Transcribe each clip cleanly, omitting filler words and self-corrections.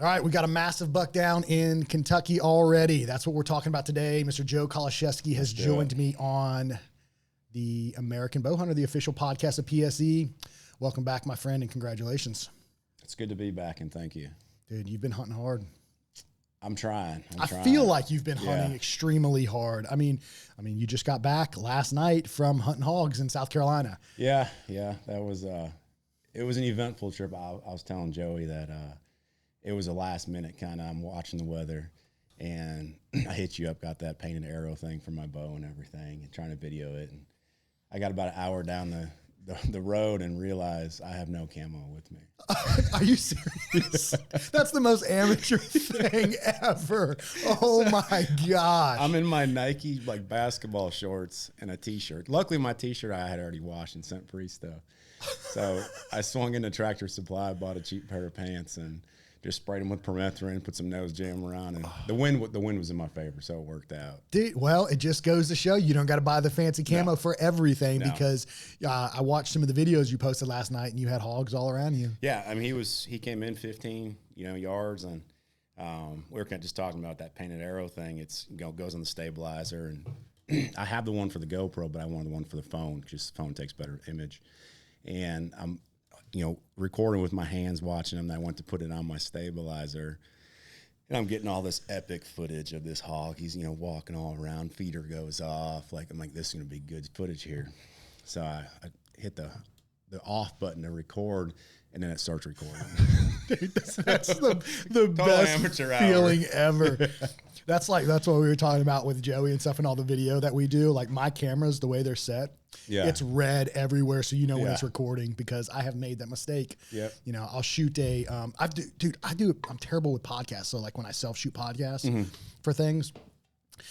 All right, we got a massive buck down in Kentucky already. That's what we're talking about today. Mr. Joe Kolaszewski has joined me on the American Bowhunter, the official podcast of PSE. Welcome back, my friend, and congratulations. It's good to be back, and thank you. Dude, you've been hunting hard. I'm trying. I feel like you've been hunting extremely hard. I mean, you just got back last night from hunting hogs in South Carolina. Yeah. That was it was an eventful trip. I was telling Joey that it was a last minute kind of. I'm watching the weather, and I hit you up, got that painted arrow thing for my bow and everything, and trying to video it. And I got about an hour down the road and realized I have no camo with me. Are you serious? That's the most amateur thing ever. Oh my gosh. I'm in my Nike basketball shorts and a t-shirt. Luckily my t-shirt I had already washed and sent free stuff. So I swung into Tractor Supply, bought a cheap pair of pants, and just sprayed them with permethrin, put some nose jam around, and the wind was in my favor, so it worked out. Dude, well, it just goes to show you don't got to buy the fancy camo for everything because I watched some of the videos you posted last night, and you had hogs all around you. Yeah, I mean, he came in 15 yards, and we were kind of just talking about that painted arrow thing. It's goes on the stabilizer, and I have the one for the GoPro, but I wanted the one for the phone because the phone takes better image, and I'm recording with my hands, watching him. I went to put it on my stabilizer, and I'm getting all this epic footage of this hog. He's, walking all around, feeder goes off. I'm like, this is going to be good footage here. So I hit the off button to record, and then it starts recording. Dude, that's the best amateur feeling ever. That's what we were talking about with Joey and stuff and all the video that we do. Like my cameras, the way they're set, it's red everywhere, so when it's recording, because I have made that mistake. Yep. I'll shoot I'm terrible with podcasts. So like when I self-shoot podcasts for things,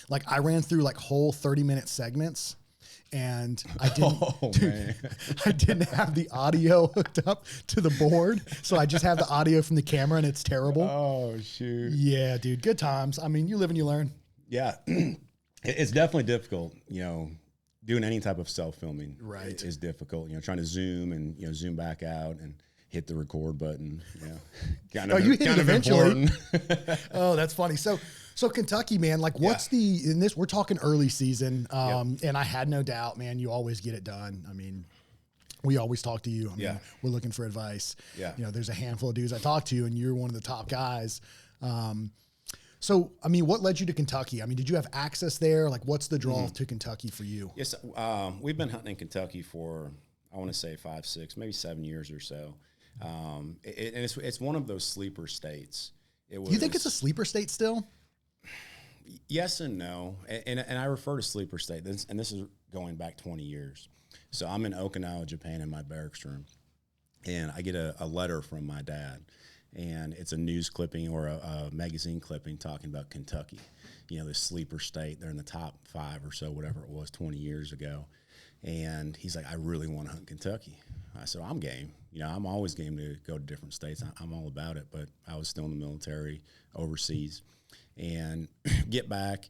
like I ran through like whole 30-minute segments, and I didn't have the audio hooked up to the board, so I just have the audio from the camera, and it's terrible. Oh shoot! Yeah, dude, good times. I mean, you live and you learn. Yeah, it's definitely difficult. Doing any type of self-filming is difficult. Trying to zoom and zoom back out and hit the record button. You hit it eventually. Oh, that's funny. So Kentucky, man, what's in this? We're talking early season, and I had no doubt, man, you always get it done. I mean, we always talk to you. I mean, we're looking for advice. Yeah. There's a handful of dudes I talk to, and you're one of the top guys. So, I mean, what led you to Kentucky? I mean, did you have access there? What's the draw to Kentucky for you? Yes, we've been hunting in Kentucky for, I want to say 5, 6, maybe 7 years or so. And it's one of those sleeper states. You think it's a sleeper state still? Yes and no, and I refer to sleeper state, and this is going back 20 years. So I'm in Okinawa, Japan, in my barracks room, and I get a letter from my dad, and it's a news clipping or a magazine clipping talking about Kentucky, this sleeper state. They're in the top 5 or so, whatever it was 20 years ago, and he's like, I really want to hunt Kentucky. I said, I'm game. I'm always game to go to different states. I'm all about it, but I was still in the military overseas. And get back,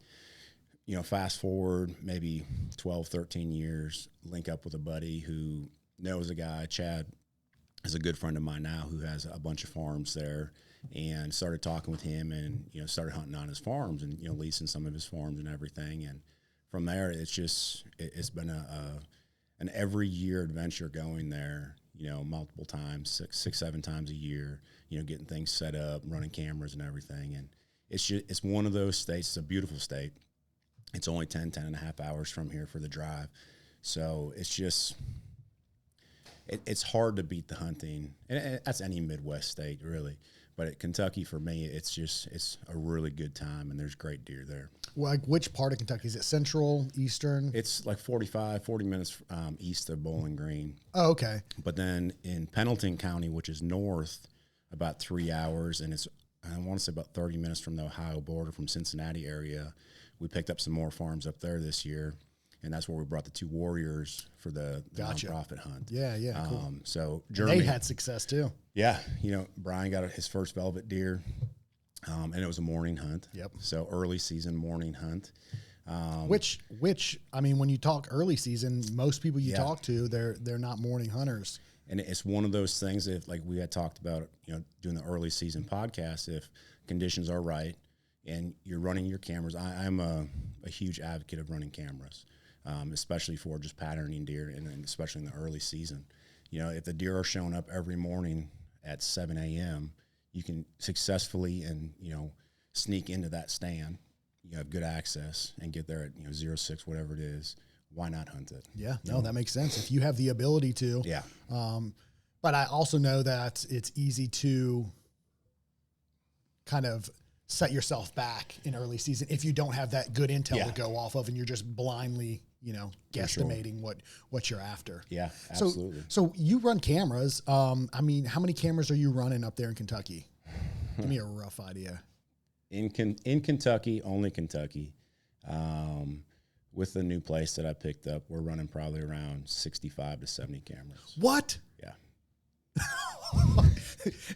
fast forward maybe 12, 13 years, link up with a buddy who knows a guy. Chad is a good friend of mine now who has a bunch of farms there, and started talking with him and, started hunting on his farms and, leasing some of his farms and everything. And from there, it's been an every year adventure going there, multiple times, 6, 7 times a year, getting things set up, running cameras and everything. And it's one of those states. It's a beautiful state. It's only 10 and a half hours from here for the drive. So it's hard to beat the hunting. And that's any Midwest state, really. But at Kentucky, for me, it's a really good time, and there's great deer there. Well, which part of Kentucky? Is it central, eastern? It's 40 minutes east of Bowling Green. Oh, okay. But then in Pendleton County, which is north, about 3 hours, and I want to say about 30 minutes from the Ohio border, from Cincinnati area. We picked up some more farms up there this year, and that's where we brought the 2 warriors for the nonprofit hunt. Yeah, cool. So Germany, they had success too. Yeah, Brian got his first velvet deer, and it was a morning hunt. Yep. So early season morning hunt. Which I mean, when you talk early season, most people you talk to, they're not morning hunters. And it's one of those things, if like we had talked about, doing the early season podcast, if conditions are right and you're running your cameras, I'm a huge advocate of running cameras, especially for just patterning deer and especially in the early season. If the deer are showing up every morning at 7 a.m., you can successfully and, sneak into that stand. You have good access and get there at 06, whatever it is. Why not hunt it? Yeah, no, that makes sense. If you have the ability to. Yeah. But I also know that it's easy to kind of set yourself back in early season if you don't have that good intel to go off of and you're just blindly, guesstimating what you're after. Yeah, absolutely. So you run cameras. How many cameras are you running up there in Kentucky? Give me a rough idea. In Kentucky, only Kentucky. With the new place that I picked up, we're running probably around 65 to 70 cameras. What? Yeah.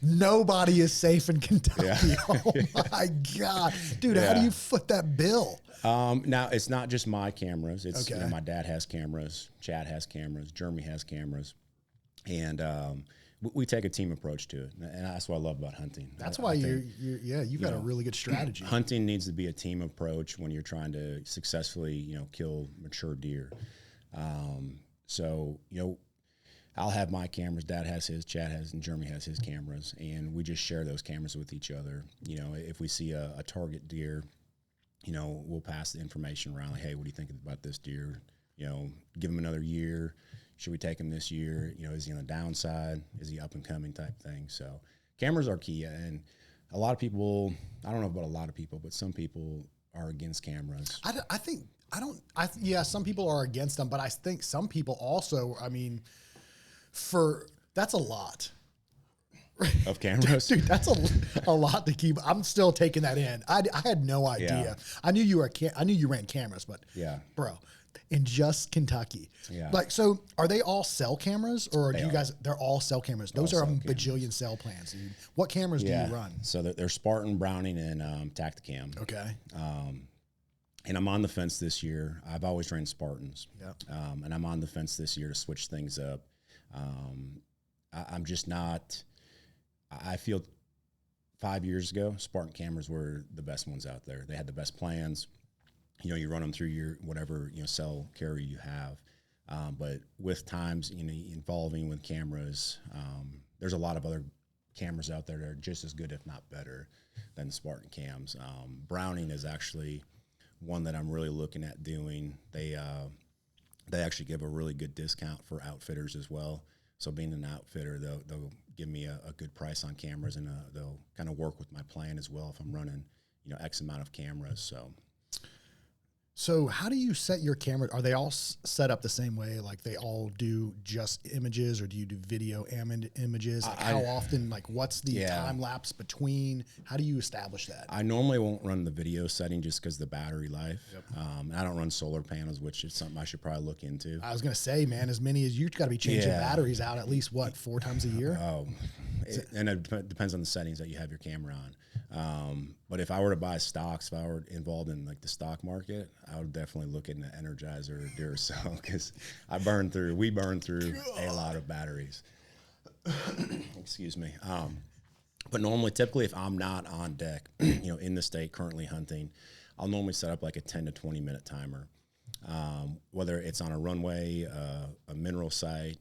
Nobody is safe in Kentucky. Yeah. Oh my God. Dude, how do you foot that bill? Now it's not just my cameras. It's okay. My dad has cameras, Chad has cameras, Jeremy has cameras. And we take a team approach to it, and that's what I love about hunting. That's why you've got a really good strategy. Hunting needs to be a team approach when you're trying to successfully, kill mature deer. So I'll have my cameras, Dad has his, Chad has, and Jeremy has his cameras, and we just share those cameras with each other. If we see a target deer, we'll pass the information around, like, hey, what do you think about this deer? Give him another year. Should we take him this year? Is he on the downside? Is he up and coming type thing? So cameras are key. And a lot of people, I don't know about a lot of people, but some people are against cameras. Some people are against them, but I think some people also, that's a lot. Of cameras? Dude, that's a lot to keep. I'm still taking that in. I had no idea. Yeah. I knew you ran cameras, but bro, in just Kentucky. Yeah. So are they all cell cameras or they're all cell cameras? Those are a bajillion cell plans, dude. What cameras do you run? So they're Spartan, Browning, and Tacticam. Okay. And I'm on the fence this year. I've always ran Spartans. Yep. And I'm on the fence this year to switch things up. I'm just not, I feel 5 years ago, Spartan cameras were the best ones out there. They had the best plans. You run them through your whatever cell carrier you have, but with times evolving with cameras, there's a lot of other cameras out there that are just as good, if not better, than the Spartan cams. Browning is actually one that I'm really looking at doing. They actually give a really good discount for outfitters as well. So being an outfitter, they'll give me a good price on cameras, and they'll kind of work with my plan as well if I'm running X amount of cameras. So how do you set your camera? Are they all set up the same way? Like they all do just images, or do you do video and images? Like how often, like what's the time lapse between? How do you establish that? I normally won't run the video setting just because the battery life. Yep. I don't run solar panels, which is something I should probably look into. I was going to say, man, as many as you've got to be changing batteries out at least 4 times a year? Oh, and it depends on the settings that you have your camera on. But if I were to buy stocks, if I were involved in like the stock market, I would definitely look at an Energizer or Duracell because we burn through a lot of batteries. Excuse me. But typically if I'm not on deck, in the state currently hunting, I'll normally set up like a 10 to 20 minute timer. Whether it's on a runway, a mineral site,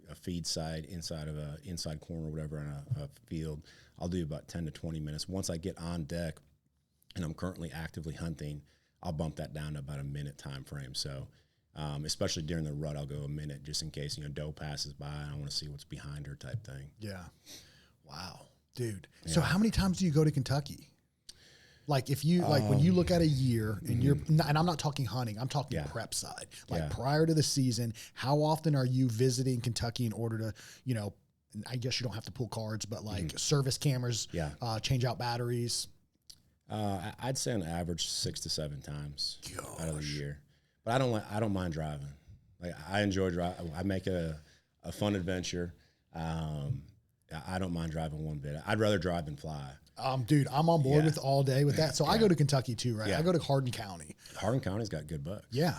a feed site, inside of a inside corner, whatever, in a field, I'll do about 10 to 20 minutes. Once I get on deck and I'm currently actively hunting, I'll bump that down to about a minute time frame. So especially during the rut, I'll go a minute just in case, doe passes by and I want to see what's behind her type thing. Yeah. Wow. Dude. Yeah. So how many times do you go to Kentucky? Like if you when you look at a year and and I'm not talking hunting, I'm talking prep side. Like prior to the season, how often are you visiting Kentucky in order to, I guess you don't have to pull cards, but like service cameras, change out batteries? I'd say on average 6 to 7 times out of the year. But I don't mind driving. Like I enjoy driving. I make it a fun adventure. I don't mind driving one bit. I'd rather drive than fly. Dude, I'm on board with all day with that. So I go to Kentucky too, right? I go to Hardin County. Hardin County's got good bucks. Yeah.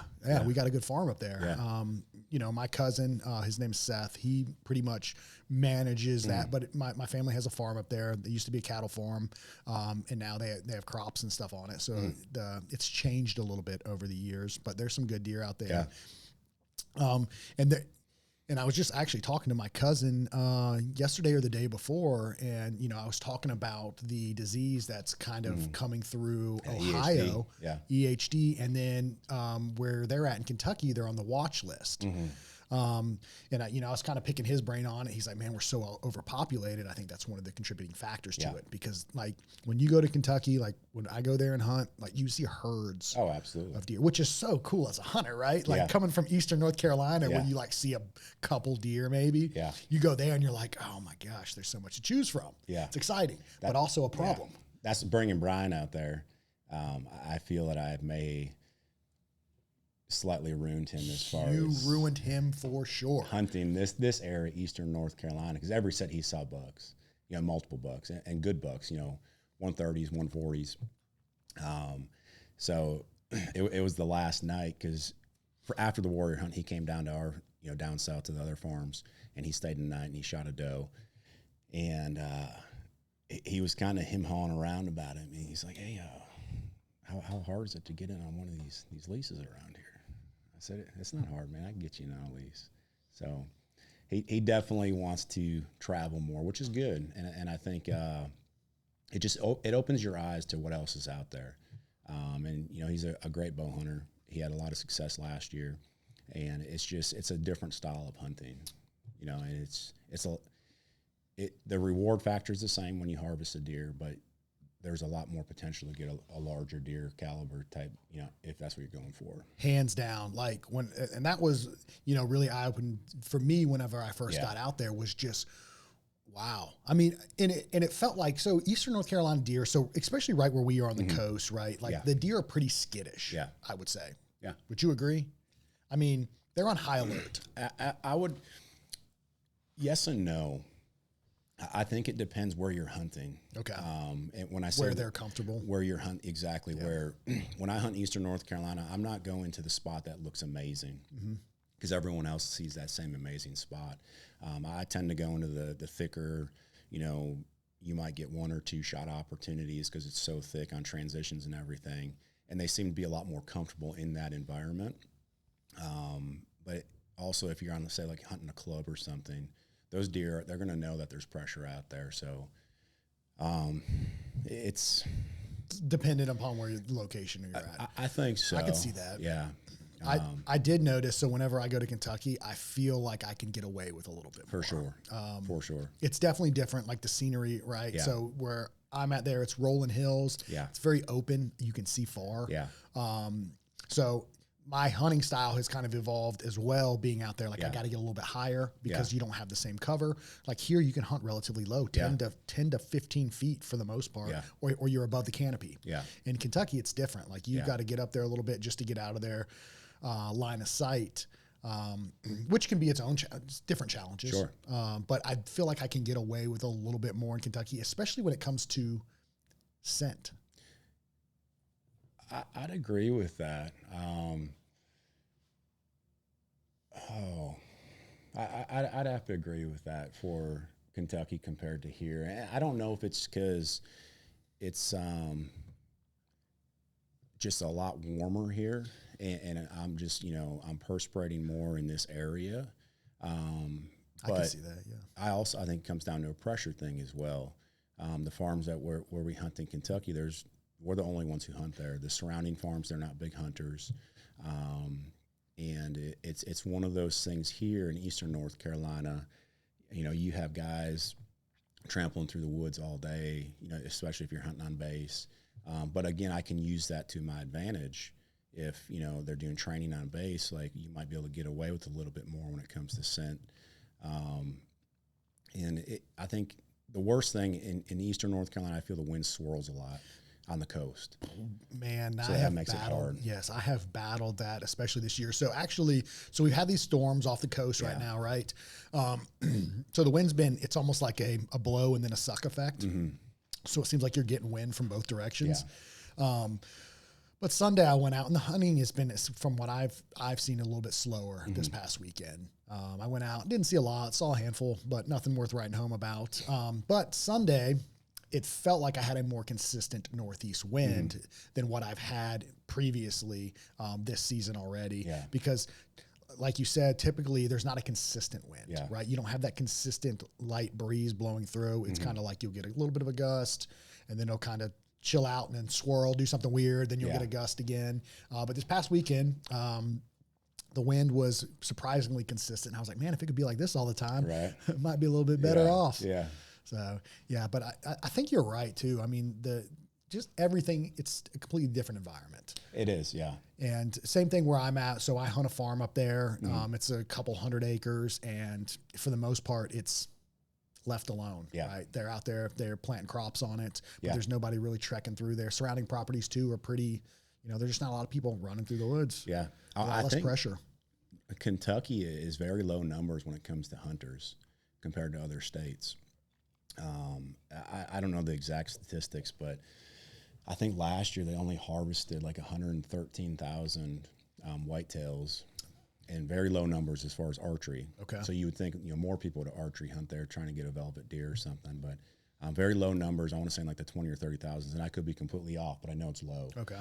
We got a good farm up there. Yeah. my cousin, his name's Seth, he pretty much manages that, but my family has a farm up there. It used to be a cattle farm. And now they have crops and stuff on it. So it's changed a little bit over the years, but there's some good deer out there. Yeah. And I was just actually talking to my cousin yesterday or the day before, and I was talking about the disease that's kind of coming through Ohio, EHD, and then where they're at in Kentucky, they're on the watch list. And I was kind of picking his brain on it. He's like, man, we're so overpopulated. I think that's one of the contributing factors to it, because like when you go to Kentucky, like when I go there and hunt, like you see herds of deer, which is so cool as a hunter, right? Like coming from Eastern North Carolina, when you like see a couple deer, maybe you go there and you're like, oh my gosh, there's so much to choose from. It's exciting, but also a problem. That's bringing Brian out there. I feel that I may slightly ruined him as far as ruined him for sure hunting this area, Eastern North Carolina, because every set he saw bucks, multiple bucks and good bucks, 130s, 140s. So it was the last night, because after the warrior hunt, he came down to our, down south to the other farms, and he stayed the night and he shot a doe, and he was kind of him-hawing around about it. And he's like, hey, how hard is it to get in on one of these leases around here? I said, it's not hard, man. I can get you in on a lease. So he definitely wants to travel more, which is good. And I think it opens your eyes to what else is out there. And he's a great bow hunter. He had a lot of success last year, and it's a different style of hunting, and the reward factor is the same when you harvest a deer, but there's a lot more potential to get a larger deer caliber type, if that's what you're going for. Hands down. Like and that was, really eye-opening for me whenever I first got out there, was just, wow. I mean, and it felt like, so Eastern North Carolina deer, so especially right where we are on the coast, right? Like the deer are pretty skittish, I would say. Yeah. Would you agree? I mean, they're on high alert. I would, yes and no. I think it depends where you're hunting. Okay. And when I say where they're comfortable, where you're hunting, exactly. Where when I hunt Eastern North Carolina, I'm not going to the spot that looks amazing, because everyone else sees that same amazing spot. I tend to go into the thicker, you might get one or two shot opportunities because it's so thick on transitions and everything, and they seem to be a lot more comfortable in that environment. But also, if you're on, say, like hunting a club or something, those deer, they're going to know that there's pressure out there. So it's dependent upon where the location you're at. I think so. I can see that. Yeah. I did notice, so whenever I go to Kentucky, I feel like I can get away with a little bit more. For sure. It's definitely different, like the scenery, right? Yeah. So where I'm at there, it's rolling hills. Yeah. It's very open. You can see far. Yeah. So my hunting style has kind of evolved as well, being out there. Like I got to get a little bit higher because you don't have the same cover. Like here, you can hunt relatively low, 10 to 15 feet for the most part, or you're above the canopy. Yeah. In Kentucky, it's different. Like you've got to get up there a little bit just to get out of their line of sight, which can be its own different challenges. Sure. But I feel like I can get away with a little bit more in Kentucky, especially when it comes to scent. I'd agree with that. I'd have to agree with that for Kentucky compared to here. And I don't know if it's because it's just a lot warmer here, and I'm just, I'm perspirating more in this area. I can see that, yeah. I think it comes down to a pressure thing as well. The farms where we hunt in Kentucky, we're the only ones who hunt there. The surrounding farms, they're not big hunters. And it's one of those things here in Eastern North Carolina. You have guys trampling through the woods all day, especially if you're hunting on base. But again, I can use that to my advantage. If, they're doing training on base, like you might be able to get away with a little bit more when it comes to scent. I think the worst thing in Eastern North Carolina, I feel the wind swirls a lot on the coast. Man, so that makes it hard. Yes, I have battled that, especially this year. So we've had these storms off the coast right now, right? So the wind's it's almost like a blow and then a suck effect. Mm-hmm. So it seems like you're getting wind from both directions. Yeah. But Sunday I went out, and the hunting has been, from what I've seen, a little bit slower this past weekend. I went out, didn't see a lot, saw a handful, but nothing worth writing home about. But Sunday, it felt like I had a more consistent northeast wind than what I've had previously this season already. Yeah. Because, like you said, typically there's not a consistent wind, right? You don't have that consistent light breeze blowing through. It's kind of like you'll get a little bit of a gust, and then it'll kind of chill out and then swirl, do something weird, then you'll get a gust again. But this past weekend, the wind was surprisingly consistent. I was like, man, if it could be like this all the time, it might be a little bit better off. Yeah. So, yeah, but I think you're right, too. I mean, just everything, it's a completely different environment. It is, yeah. And same thing where I'm at. So I hunt a farm up there. It's a couple 100 acres, and for the most part, it's left alone, right? They're out there, they're planting crops on it, but there's nobody really trekking through there. Surrounding properties, too, are pretty, there's just not a lot of people running through the woods. Yeah. I less think pressure. Kentucky is very low numbers when it comes to hunters compared to other states. I don't know the exact statistics, but I think last year they only harvested like 113,000 whitetails, and very low numbers as far as archery. Okay. So you would think more people to archery hunt there trying to get a velvet deer or something, but very low numbers. I want to say like the 20 or 30,000s, and I could be completely off, but I know it's low. Okay.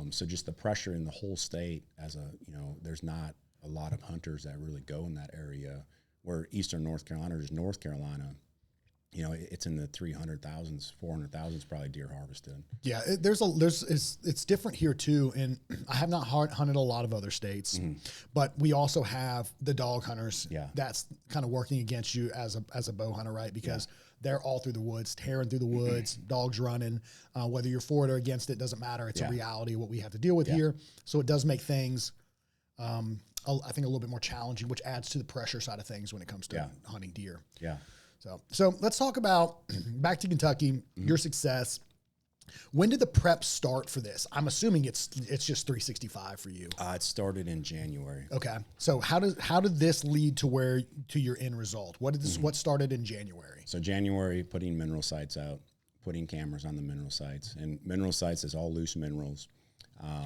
So just the pressure in the whole state there's not a lot of hunters that really go in that area, where Eastern North Carolina or just North Carolina, it's in the 300,000s, 400,000s probably deer harvested. Yeah, it's different here too, and I have not hunted a lot of other states, but we also have the dog hunters. Yeah, that's kind of working against you as a bow hunter, right? Because they're all through the woods, tearing through the woods, dogs running. Whether you're for it or against it doesn't matter. It's a reality what we have to deal with here. So it does make things, I think, a little bit more challenging, which adds to the pressure side of things when it comes to hunting deer. Yeah. So let's talk about, back to Kentucky, your success. When did the prep start for this? I'm assuming it's just 365 for you. It started in January. Okay. So how did this lead to your end result? What started in January? So January, putting mineral sites out, putting cameras on the mineral sites, and mineral sites is all loose minerals.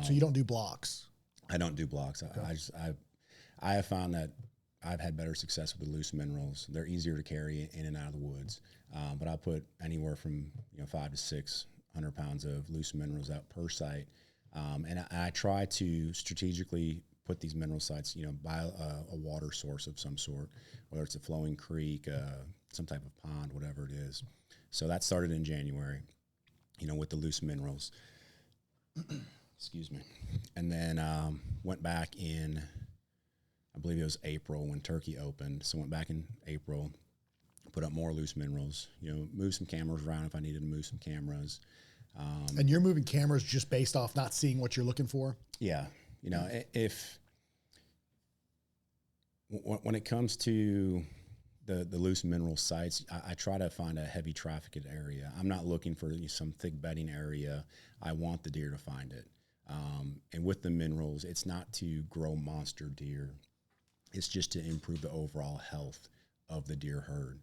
So you don't do blocks? I don't do blocks. Okay. I have found that I've had better success with the loose minerals. They're easier to carry in and out of the woods. But I put anywhere from 500 to 600 pounds of loose minerals out per site. And I try to strategically put these mineral sites, by a water source of some sort, whether it's a flowing creek, some type of pond, whatever it is. So that started in January, with the loose minerals. Excuse me. And then went back in, I believe it was April when Turkey opened. So went back in April, put up more loose minerals, move some cameras around if I needed to move some cameras. And you're moving cameras just based off not seeing what you're looking for? Yeah. When it comes to the loose mineral sites, I try to find a heavy trafficked area. I'm not looking for some thick bedding area. I want the deer to find it. And with the minerals, it's not to grow monster deer. It's just to improve the overall health of the deer herd.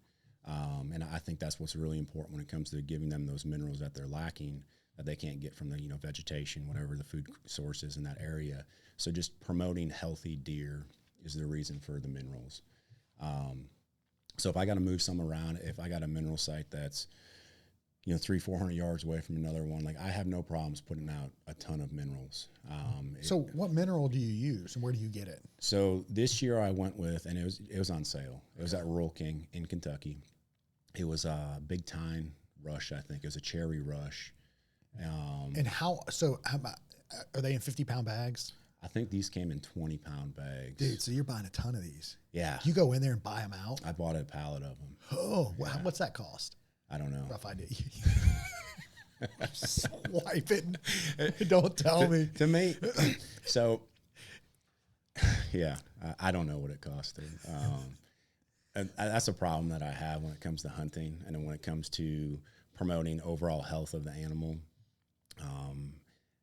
And I think that's what's really important when it comes to giving them those minerals that they're lacking, that they can't get from the vegetation, whatever the food source is in that area. So just promoting healthy deer is the reason for the minerals. So if I got to move some around, if I got a mineral site that's 300-400 yards away from another one, like, I have no problems putting out a ton of minerals. So what mineral do you use, and where do you get it? So this year I went with, and it was on sale. It was at Rural King in Kentucky. It was a Big Time Rush, I think. It was a cherry rush. And how about, are they in 50-pound bags? I think these came in 20-pound bags. Dude, so you're buying a ton of these. Yeah. You go in there and buy them out? I bought a pallet of them. Oh, wow. What's that cost? I don't know. Rough idea. Swipe it. Don't tell me. To me. So, yeah, I don't know what it cost. And that's a problem that I have when it comes to hunting, and then when it comes to promoting overall health of the animal.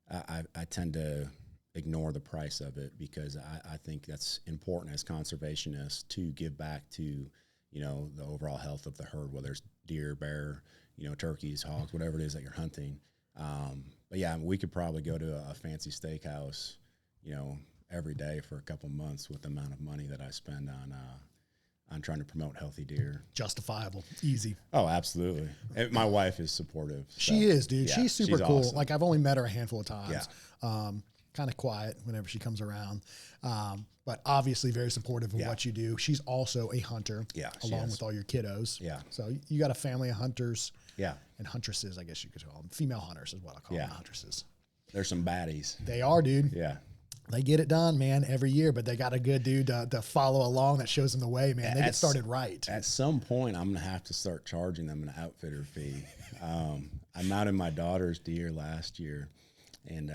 I tend to ignore the price of it, because I think that's important as conservationists to give back to, the overall health of the herd, whether it's deer, bear, turkeys, hogs, whatever it is that you're hunting. But yeah, we could probably go to a fancy steakhouse, every day for a couple months with the amount of money that I spend on trying to promote healthy deer. Justifiable, easy. Oh, absolutely. And my wife is supportive. She is, dude. Yeah, she's super cool. awesome. Like I've only met her a handful of times. Yeah. Kind of quiet whenever she comes around. But obviously very supportive of what you do. She's also a hunter. Yeah, along with all your kiddos. Yeah. So you got a family of hunters. Yeah. And huntresses, I guess you could call them. Female hunters is what I call them, huntresses. There's some baddies. They are, dude. Yeah. They get it done, man, every year, but they got a good dude to follow along that shows them the way, man. They get started right. At some point, I'm going to have to start charging them an outfitter fee. I mounted my daughter's deer last year, and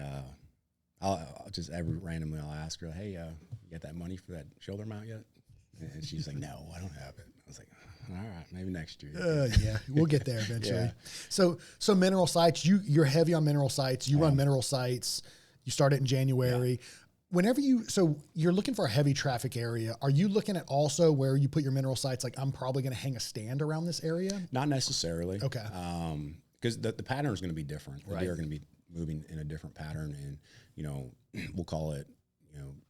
I'll just randomly I'll ask her, hey, you got that money for that shoulder mount yet? And she's like, no, I don't have it. I was like, all right, maybe next year. Yeah, we'll get there eventually. Yeah. So mineral sites, you're heavy on mineral sites. You run mineral sites. You start it in January. Whenever you're looking for a heavy traffic area, are you looking at also where you put your mineral sites? Like, I'm probably going to hang a stand around this area. Not necessarily. Okay. Because the pattern is going to be different. The Right. deer are going to be moving in a different pattern, and we'll call it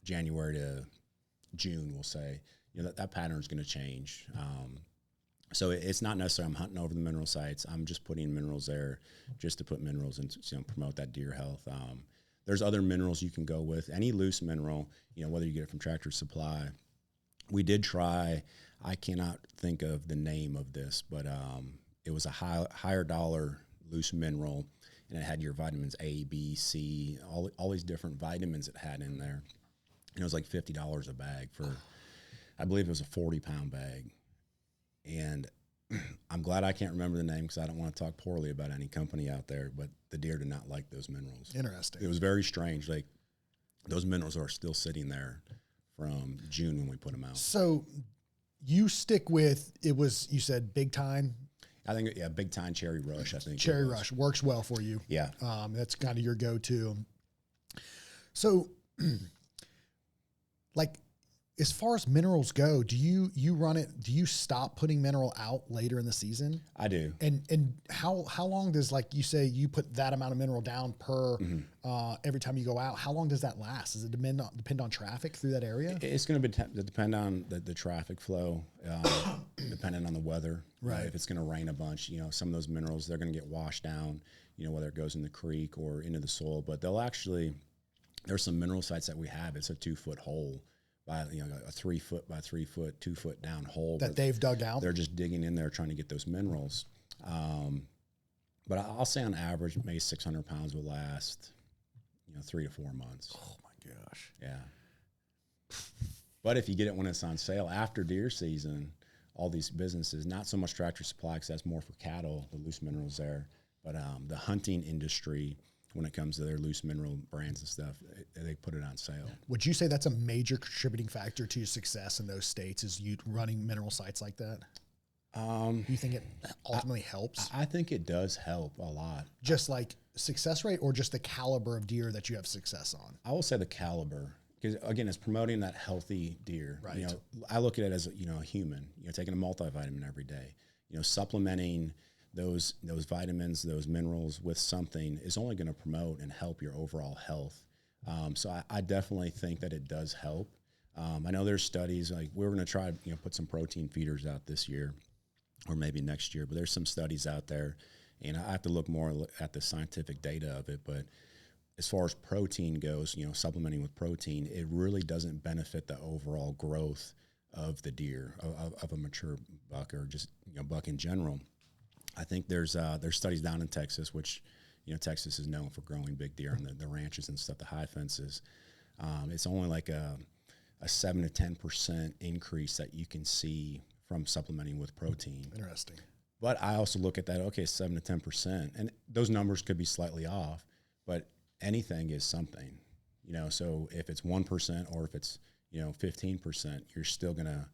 January to June. We'll say that pattern is going to change. So it's not necessarily I'm hunting over the mineral sites. I'm just putting minerals there just to put minerals and promote that deer health. There's other minerals you can go with. Any loose mineral, whether you get it from Tractor Supply. We did try, I cannot think of the name of this, but it was a higher dollar loose mineral, and it had your vitamins A, B, C, all these different vitamins it had in there. And it was like $50 a bag for, I believe it was a 40-pound bag. And I'm glad I can't remember the name because I don't want to talk poorly about any company out there, but the deer did not like those minerals. Interesting. It was very strange. Like, those minerals are still sitting there from June when we put them out. So you stick with, you said Big Time? I think, Big Time Cherry Rush, I think. Cherry Rush works well for you. Yeah. That's kind of your go-to. So, like, as far as minerals go, do you run it? Do you stop putting mineral out later in the season? I do. And how long does, like you say, you put that amount of mineral down per every time you go out? How long does that last? Does it depend on traffic through that area? It's going to depend on the traffic flow, depending on the weather. Right. If it's going to rain a bunch, some of those minerals, they're going to get washed down, whether it goes in the creek or into the soil. But there's some mineral sites that we have. It's a 2-foot hole. By a 3-foot by 3-foot, 2-foot down hole that they've dug out. They're just digging in there trying to get those minerals. But I'll say on average, maybe 600 pounds will last, 3 to 4 months. Oh my gosh! Yeah. But if you get it when it's on sale after deer season, all these businesses, not so much Tractor Supply because that's more for cattle, the loose minerals there, but the hunting industry. When it comes to their loose mineral brands and stuff, they put it on sale. Would you say that's a major contributing factor to your success in those states, is you running mineral sites like that? Do you think it ultimately helps? I think it does help a lot. Just like success rate, or just the caliber of deer that you have success on? I will say the caliber, because again, it's promoting that healthy deer. Right. I look at it as a human. Taking a multivitamin every day. Supplementing those vitamins, those minerals with something is only going to promote and help your overall health. So I definitely think that it does help. I know there's studies, like we're going to try put some protein feeders out this year or maybe next year, but there's some studies out there, and I have to look more at the scientific data of it. But as far as protein goes, supplementing with protein, it really doesn't benefit the overall growth of the deer, of a mature buck, or just buck in general. I think there's studies down in Texas, which, Texas is known for growing big deer on the ranches and stuff, the high fences. It's only like a 7 to 10% increase that you can see from supplementing with protein. Interesting. But I also look at that, okay, 7 to 10%, and those numbers could be slightly off, but anything is something, so if it's 1% or if it's, 15%, you're still going to,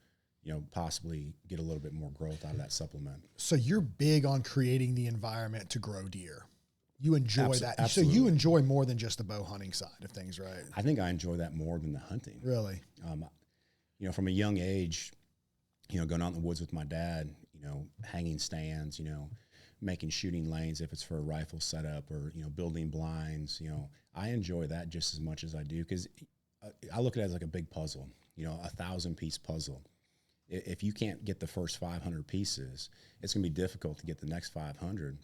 possibly get a little bit more growth out of that supplement. So you're big on creating the environment to grow deer. You enjoy that. Absolutely. So you enjoy more than just the bow hunting side of things, right? I think I enjoy that more than the hunting. Really? From a young age, going out in the woods with my dad, hanging stands, making shooting lanes if it's for a rifle setup, or building blinds. I enjoy that just as much as I do, because I look at it as like a big puzzle, a 1,000-piece puzzle. If you can't get the first 500 pieces, it's going to be difficult to get the next 500.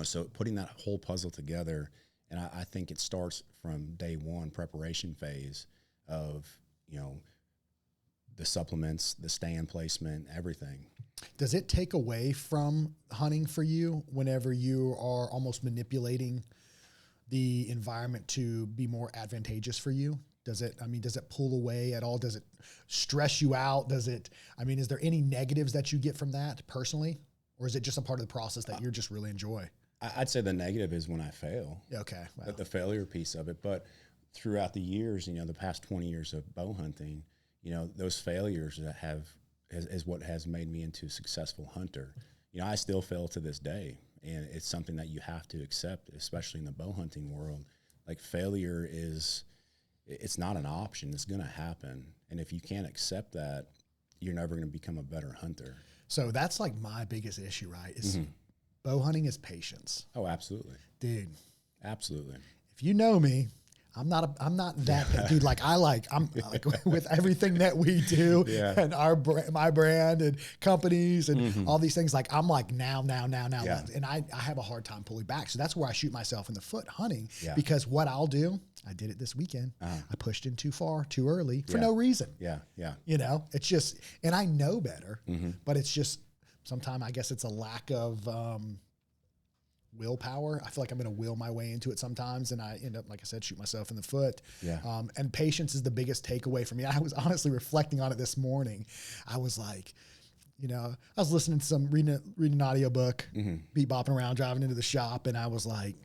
So putting that whole puzzle together, and I think it starts from day one, preparation phase of the supplements, the stand placement, everything. Does it take away from hunting for you whenever you are almost manipulating the environment to be more advantageous for you? Does it pull away at all? Does it stress you out? Is there any negatives that you get from that personally? Or is it just a part of the process that you just really enjoy? I'd say the negative is when I fail. Okay. Wow. The failure piece of it. But throughout the years, the past 20 years of bow hunting, those failures is what has made me into a successful hunter. I still fail to this day, and it's something that you have to accept, especially in the bow hunting world. Like, failure it's not an option. It's going to happen. And if you can't accept that, you're never going to become a better hunter. So that's like my biggest issue, right? Is bow hunting is patience. Oh, absolutely. Dude. Absolutely. If you know me, I'm not that dude. I'm like with everything that we do and my brand and companies and all these things. Like, I'm like now. Yeah. And I have a hard time pulling back. So that's where I shoot myself in the foot hunting, because what I'll do, I did it this weekend. I pushed in too far, too early for no reason. Yeah. Yeah. It's just, and I know better, but it's just sometimes I guess it's a lack of, willpower. I feel like I'm going to will my way into it sometimes, and I end up, like I said, shoot myself in the foot. Yeah. And patience is the biggest takeaway for me. I was honestly reflecting on it this morning. I was like, I was listening to reading an audiobook, beat bopping around, driving into the shop, and I was like,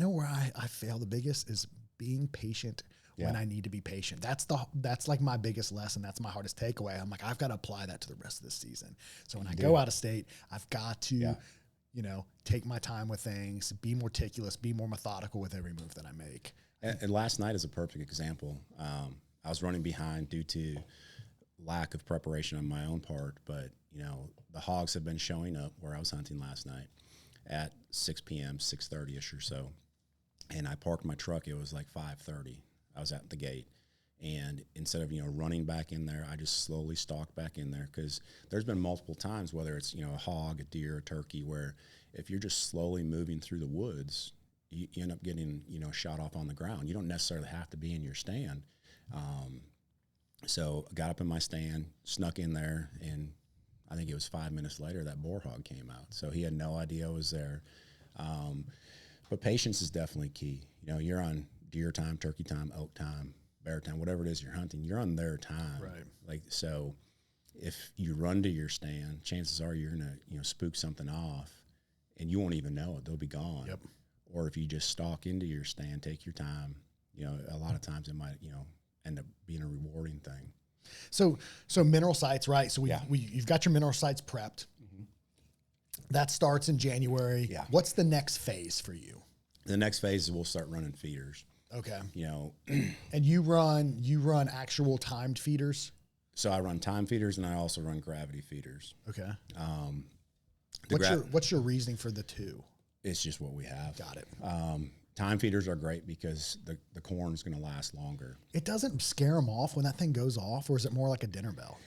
where I fail the biggest is being patient when I need to be patient. That's like my biggest lesson. That's my hardest takeaway. I'm like, I've got to apply that to the rest of this season. So when I go out of state, I've got to take my time with things, be more meticulous, be more methodical with every move that I make. And last night is a perfect example. I was running behind due to lack of preparation on my own part, but the hogs have been showing up where I was hunting last night at 6 p.m., 6:30ish or so. And I parked my truck. It was like 5:30. I was at the gate. And instead of, running back in there, I just slowly stalked back in there, because there's been multiple times, whether it's, a hog, a deer, a turkey, where if you're just slowly moving through the woods, you end up getting, shot off on the ground. You don't necessarily have to be in your stand. So I got up in my stand, snuck in there, and I think it was 5 minutes later that boar hog came out. So he had no idea I was there. But patience is definitely key. You're on deer time, turkey time, elk time, bear time, whatever it is you're hunting, you're on their time. Right. So if you run to your stand, chances are you're going to, spook something off, and you won't even know it. They'll be gone. Yep. Or if you just stalk into your stand, take your time, a lot of times it might, end up being a rewarding thing. So mineral sites, right? So you've got your mineral sites prepped. That starts in January. Yeah. What's the next phase for you? The next phase is we'll start running feeders. Okay. And you run actual timed feeders? So I run time feeders, and I also run gravity feeders. Okay. What's your reasoning for the two? It's just what we have. Got it. Time feeders are great because the corn is going to last longer. It doesn't scare them off when that thing goes off, or is it more like a dinner bell?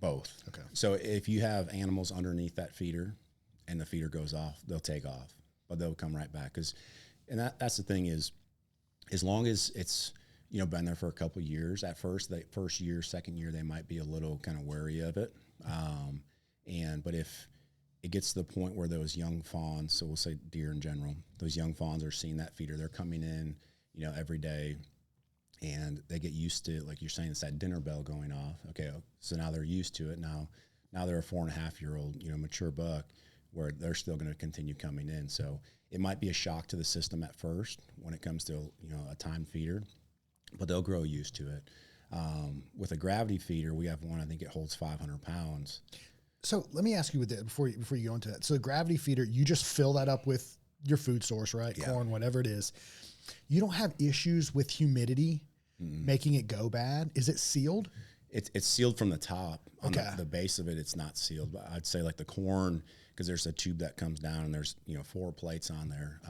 Both. Okay. So if you have animals underneath that feeder and the feeder goes off, they'll take off, but they'll come right back. And that's the thing is, as long as it's, been there for a couple of years, at first, first year, second year, they might be a little kind of wary of it. But if it gets to the point where those young fawns, so we'll say deer in general, those young fawns are seeing that feeder, they're coming in, every day, and they get used to, like you're saying, it's that dinner bell going off. Okay, so now they're used to it. Now they're a 4.5-year-old, mature buck, where they're still going to continue coming in. So it might be a shock to the system at first when it comes to, a time feeder, but they'll grow used to it. With a gravity feeder, we have one, I think it holds 500 pounds. So let me ask you with that before you go into that. So the gravity feeder, you just fill that up with your food source, right? Yeah. Corn, whatever it is. You don't have issues with humidity making it go bad. Is it sealed? It's sealed from the top. On okay. The base of it, it's not sealed. But I'd say like the corn, because there's a tube that comes down and there's, 4 plates on there.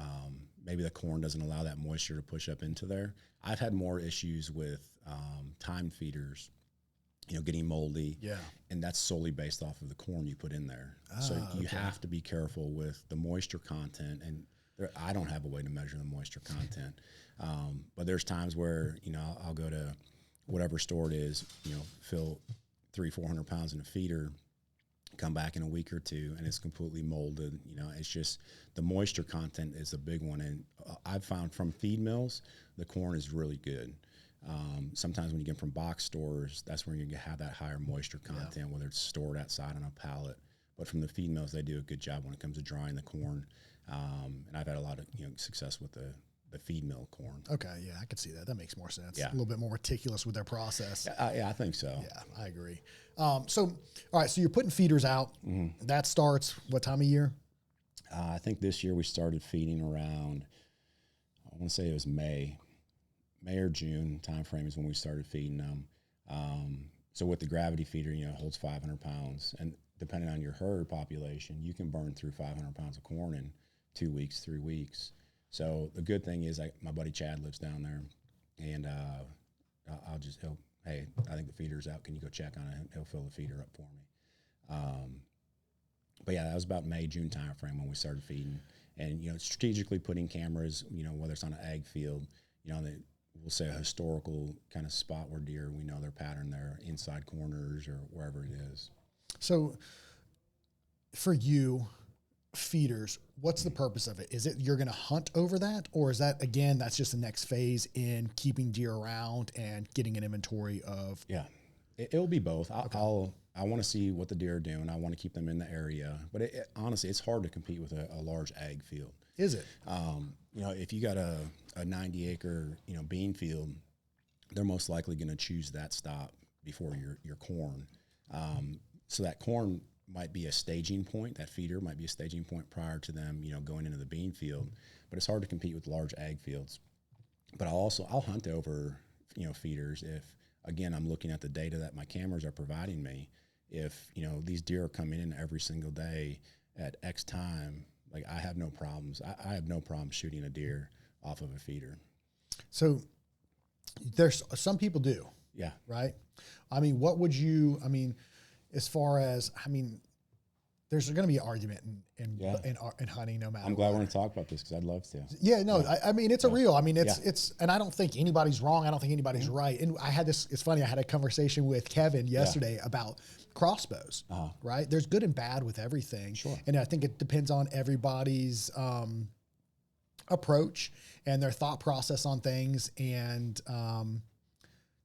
Maybe the corn doesn't allow that moisture to push up into there. I've had more issues with timed feeders, getting moldy. Yeah. And that's solely based off of the corn you put in there. So you have to be careful with the moisture content. And I don't have a way to measure the moisture content. But there's times where, I'll go to whatever store it is, fill 300-400 pounds in a feeder, come back in a week or two, and it's completely molded. It's just the moisture content is a big one. And I've found from feed mills, the corn is really good. Sometimes when you get from box stores, that's where you have that higher moisture content, whether it's stored outside on a pallet. But from the feed mills, they do a good job when it comes to drying the corn. And I've had a lot of success with the feed mill corn. Okay, yeah, I could see that. That makes more sense. Yeah. A little bit more meticulous with their process. Yeah, I think so. Yeah, I agree. So, all right, so you're putting feeders out. Mm-hmm. That starts what time of year? I think this year we started feeding around, I want to say it was May or June time frame is when we started feeding them. So with the gravity feeder, it holds 500 pounds. And depending on your herd population, you can burn through 500 pounds of corn in 2 weeks, 3 weeks. So the good thing is my buddy Chad lives down there, and hey, I think the feeder's out. Can you go check on it? He'll fill the feeder up for me. But yeah, that was about May, June time frame when we started feeding, and strategically putting cameras, whether it's on an ag field, we'll say a historical kind of spot where deer, we know their pattern, their inside corners or wherever it is. So for you, feeders, what's the purpose of it? Is it you're going to hunt over that, or is that, again, that's just the next phase in keeping deer around and getting an inventory of? Yeah, it'll be both. I want to see what the deer are doing. I want to keep them in the area, but honestly, it's hard to compete with a large ag field. Is it? If you got a 90 acre, bean field, they're most likely going to choose that stop before your corn. So that corn might be a staging point. That feeder might be a staging point prior to them, going into the bean field. But it's hard to compete with large ag fields. But I'll hunt over, feeders if, again, I'm looking at the data that my cameras are providing me. If, these deer are coming in every single day at X time, like I have no problems. I have no problem shooting a deer off of a feeder. So there's some people do. Yeah. Right? What would you, as far as, there's going to be an argument in hunting no matter I'm glad what. we're going to talk about this because I'd love to. Yeah, no, it's a real, it's, and I don't think anybody's wrong. I don't think anybody's right. And it's funny, I had a conversation with Kevin yesterday about crossbows, right? There's good and bad with everything. Sure. And I think it depends on everybody's approach and their thought process on things and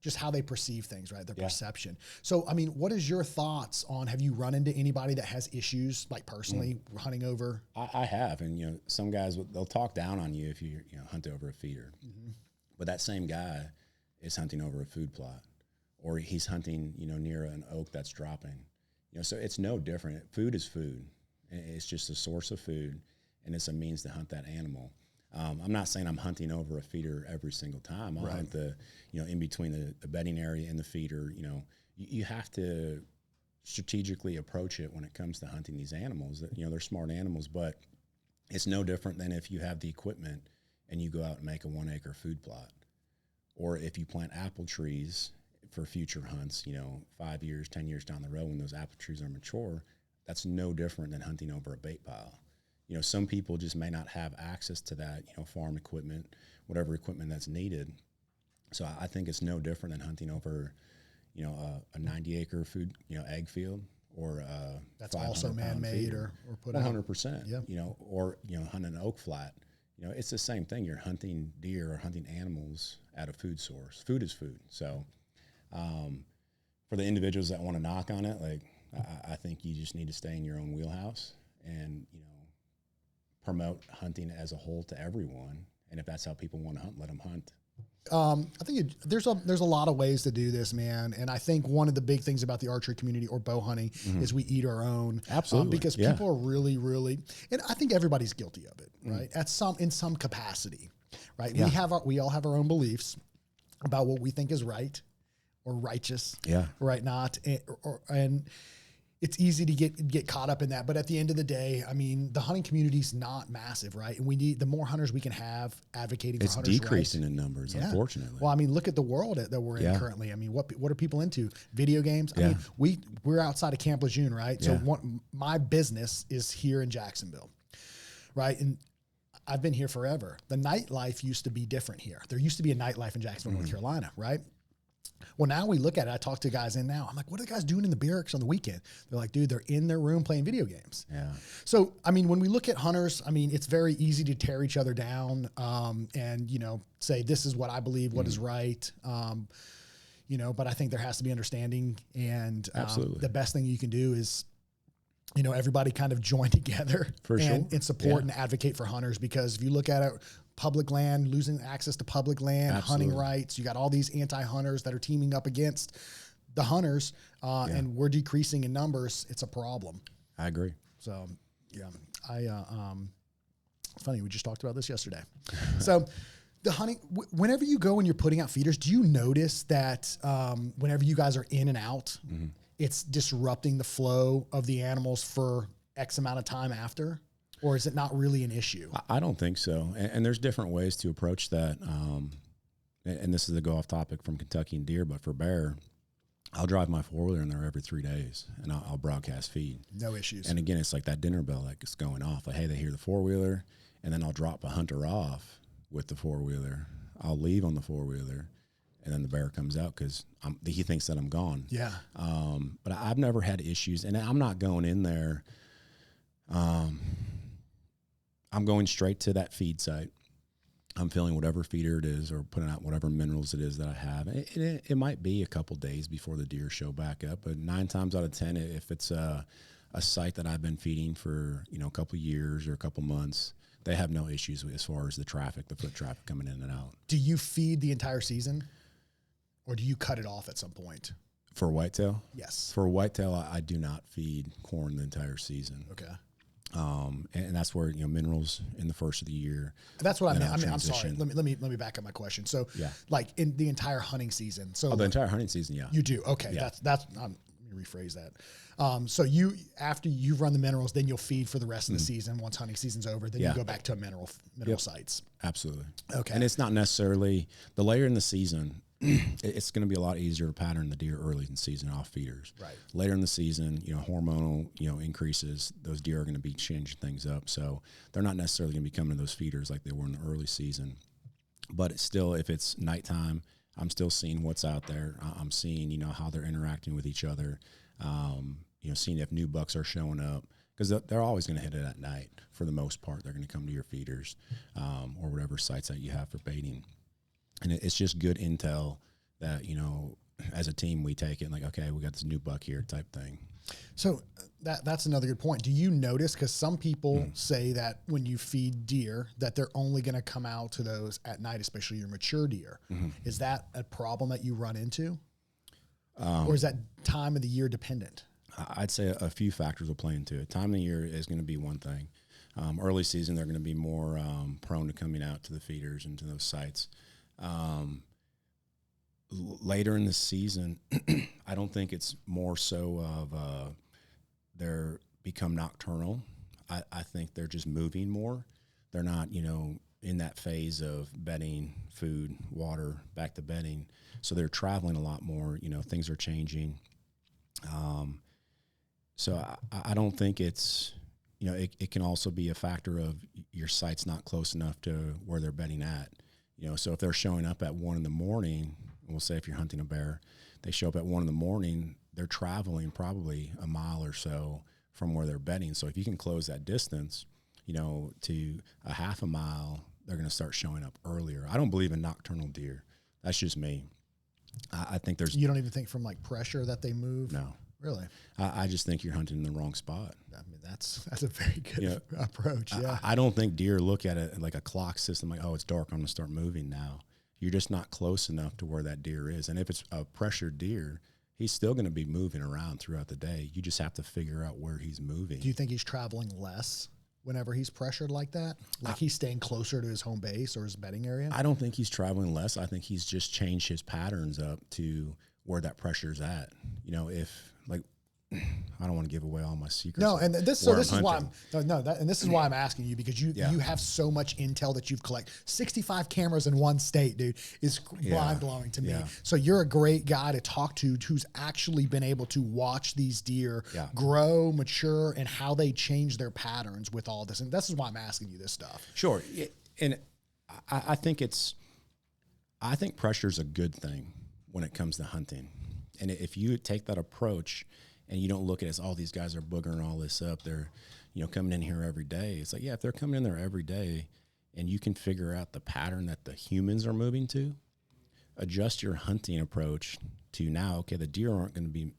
just how they perceive things, right? Their perception. So, what is your thoughts on, have you run into anybody that has issues, like personally hunting over? I have, and some guys, they'll talk down on you if you hunt over a feeder. Mm-hmm. But that same guy is hunting over a food plot, or he's hunting, near an oak that's dropping. So it's no different. Food is food. It's just a source of food, and it's a means to hunt that animal. I'm not saying I'm hunting over a feeder every single time. I'll hunt the, in between the bedding area and the feeder. You have to strategically approach it when it comes to hunting these animals. They're smart animals, but it's no different than if you have the equipment and you go out and make a 1 acre food plot, or if you plant apple trees for future hunts. 5 years, 10 years down the road when those apple trees are mature, that's no different than hunting over a bait pile. Some people just may not have access to that, farm equipment, whatever equipment that's needed. So I think it's no different than hunting over, a 90 acre food, ag field, or that's also man-made or put 100%, yeah. Or, hunting an oak flat. It's the same thing. You're hunting deer or hunting animals at a food source. Food is food. So for the individuals that want to knock on it, like, I think you just need to stay in your own wheelhouse and, promote hunting as a whole to everyone. And if that's how people want to hunt, let them hunt. I think there's a lot of ways to do this, man. And I think one of the big things about the archery community or bow hunting is we eat our own. Absolutely. Because people are really, really, and I think everybody's guilty of it, right? In some capacity, right? Yeah. We all have our own beliefs about what we think is right or righteous, right? Not, and it's easy to get caught up in that. But at the end of the day, I mean, the hunting community is not massive, right? And we need the more hunters we can have advocating for hunters' It's decreasing in numbers, unfortunately. Well, I mean, look at the world that we're in currently. I mean, what are people into? Video games. I mean, we're outside of Camp Lejeune, right? So my business is here in Jacksonville, right? And I've been here forever. The nightlife used to be different here. There used to be a nightlife in Jacksonville, North Carolina, right? Well, now we look at it. I talk to guys in now. I'm like, what are the guys doing in the barracks on the weekend? They're like, dude, they're in their room playing video games. Yeah. So, I mean, when we look at hunters, I mean, it's very easy to tear each other down and, you know, say, this is what I believe, what is right. You know, but I think there has to be understanding. And the best thing you can do is, you know, everybody kind of join together and support and advocate for hunters. Because if you look at it, public land, losing access to public land, hunting rights, you got all these anti-hunters that are teaming up against the hunters, and we're decreasing in numbers. It's a problem. I agree. So, funny, we just talked about this yesterday. So the hunting, whenever you go and you're putting out feeders, do you notice that whenever you guys are in and out, it's disrupting the flow of the animals for X amount of time after? Or is it not really an issue? I don't think so. And there's different ways to approach that. And this is a go off topic from Kentucky and deer, but for bear, I'll drive my 4-wheeler in there every 3 days and I'll broadcast feed. No issues. And again, it's like that dinner bell that is going off. Like, hey, they hear the 4-wheeler, and then I'll drop a hunter off with the 4-wheeler. I'll leave on the 4-wheeler, and then the bear comes out because he thinks that I'm gone. Yeah. But I've never had issues, and I'm not going in there. I'm going straight to that feed site. I'm filling whatever feeder it is or putting out whatever minerals it is that I have. It might be a couple days before the deer show back up, but 9 times out of 10, if it's a site that I've been feeding for, you know, a couple years or a couple months, they have no issues as far as the traffic, the foot traffic coming in and out. Do you feed the entire season, or do you cut it off at some point? For whitetail? Yes. For whitetail, I do not feed corn the entire season. Okay. And that's where, you know, minerals in the first of the year. That's what I mean. I mean, I'm sorry. Let me back up my question. So, like in the entire hunting season. So the entire hunting season, yeah. You do. Okay. Yeah. That's. Let me rephrase that. So after you've run the minerals, then you'll feed for the rest of the season. Once hunting season's over, then you go back to mineral sites. Absolutely. Okay. And it's not necessarily the later in the season. It's going to be a lot easier to pattern the deer early in season off feeders. Right. Later in the season, you know, hormonal, you know, increases, those deer are going to be changing things up. So they're not necessarily going to be coming to those feeders like they were in the early season. But it's still, if it's nighttime, I'm still seeing what's out there. I'm seeing, you know, how they're interacting with each other. You know, seeing if new bucks are showing up, because they're always going to hit it at night for the most part. They're going to come to your feeders or whatever sites that you have for baiting. And it's just good intel that, you know, as a team, we take it and like, okay, we got this new buck here type thing. So that's another good point. Do you notice, because some people say that when you feed deer that they're only going to come out to those at night, especially your mature deer. Is that a problem that you run into? Or is that time of the year dependent? I'd say a few factors will play into it. Time of the year is going to be one thing. Early season, they're going to be more prone to coming out to the feeders and to those sites. Later in the season, I don't think it's more so of they're become nocturnal. I think they're just moving more. They're not, you know, in that phase of bedding, food, water, back to bedding. So they're traveling a lot more. You know, things are changing. So I don't think it's, you know, it can also be a factor of your site's not close enough to where they're bedding at. You know, so if they're showing up at 1 a.m, we'll say if you're hunting a bear, they show up at 1 a.m, they're traveling probably a mile or so from where they're bedding. So if you can close that distance, you know, to a half a mile, they're going to start showing up earlier. I don't believe in nocturnal deer. That's just me. I think there's... You don't even think from like pressure that they move? No. Really? I just think you're hunting in the wrong spot. I mean, that's a very good approach. Yeah. I don't think deer look at it like a clock system, like, oh, it's dark, I'm going to start moving now. You're just not close enough to where that deer is. And if it's a pressured deer, he's still going to be moving around throughout the day. You just have to figure out where he's moving. Do you think he's traveling less whenever he's pressured like that? Like he's staying closer to his home base or his bedding area? I don't think he's traveling less. I think he's just changed his patterns up to where that pressure's at. You know, if like, I don't want to give away all my secrets. No, and this is why this is why I'm asking you, because you have so much intel that you've collected. 65 cameras in one state, dude, is mind blowing to me. Yeah. So you're a great guy to talk to who's actually been able to watch these deer grow, mature, and how they change their patterns with all this. And this is why I'm asking you this stuff. Sure, and I think pressure is a good thing when it comes to hunting. And if you take that approach and you don't look at it as, oh, these guys are boogering all this up, they're, coming in here every day. It's like, yeah, if they're coming in there every day and you can figure out the pattern that the humans are moving to, adjust your hunting approach to now, okay, the deer aren't going to be,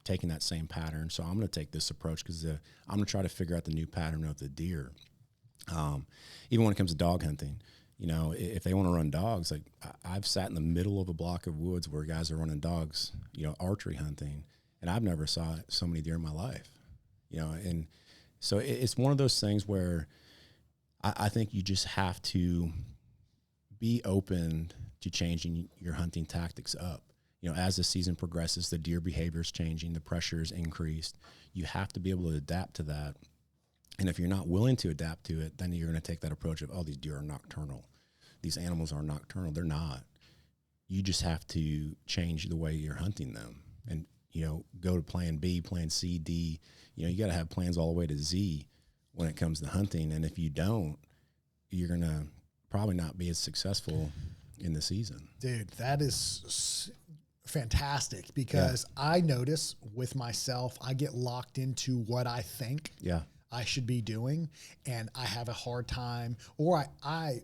taking that same pattern. So I'm going to take this approach because I'm going to try to figure out the new pattern of the deer. Even when it comes to dog hunting, if they want to run dogs, like I've sat in the middle of a block of woods where guys are running dogs, archery hunting, and I've never saw so many deer in my life, and so it's one of those things where I think you just have to be open to changing your hunting tactics up. As the season progresses, the deer behavior is changing, the pressure is increased. You have to be able to adapt to that. And if you're not willing to adapt to it, then you're going to take that approach of, oh, these deer are nocturnal. These animals are nocturnal. They're not. You just have to change the way you're hunting them and, go to plan B, plan C, D. You got to have plans all the way to Z when it comes to hunting. And if you don't, you're going to probably not be as successful in the season. Dude, that is fantastic, because I notice with myself, I get locked into what I think I should be doing, and I have a hard time, or I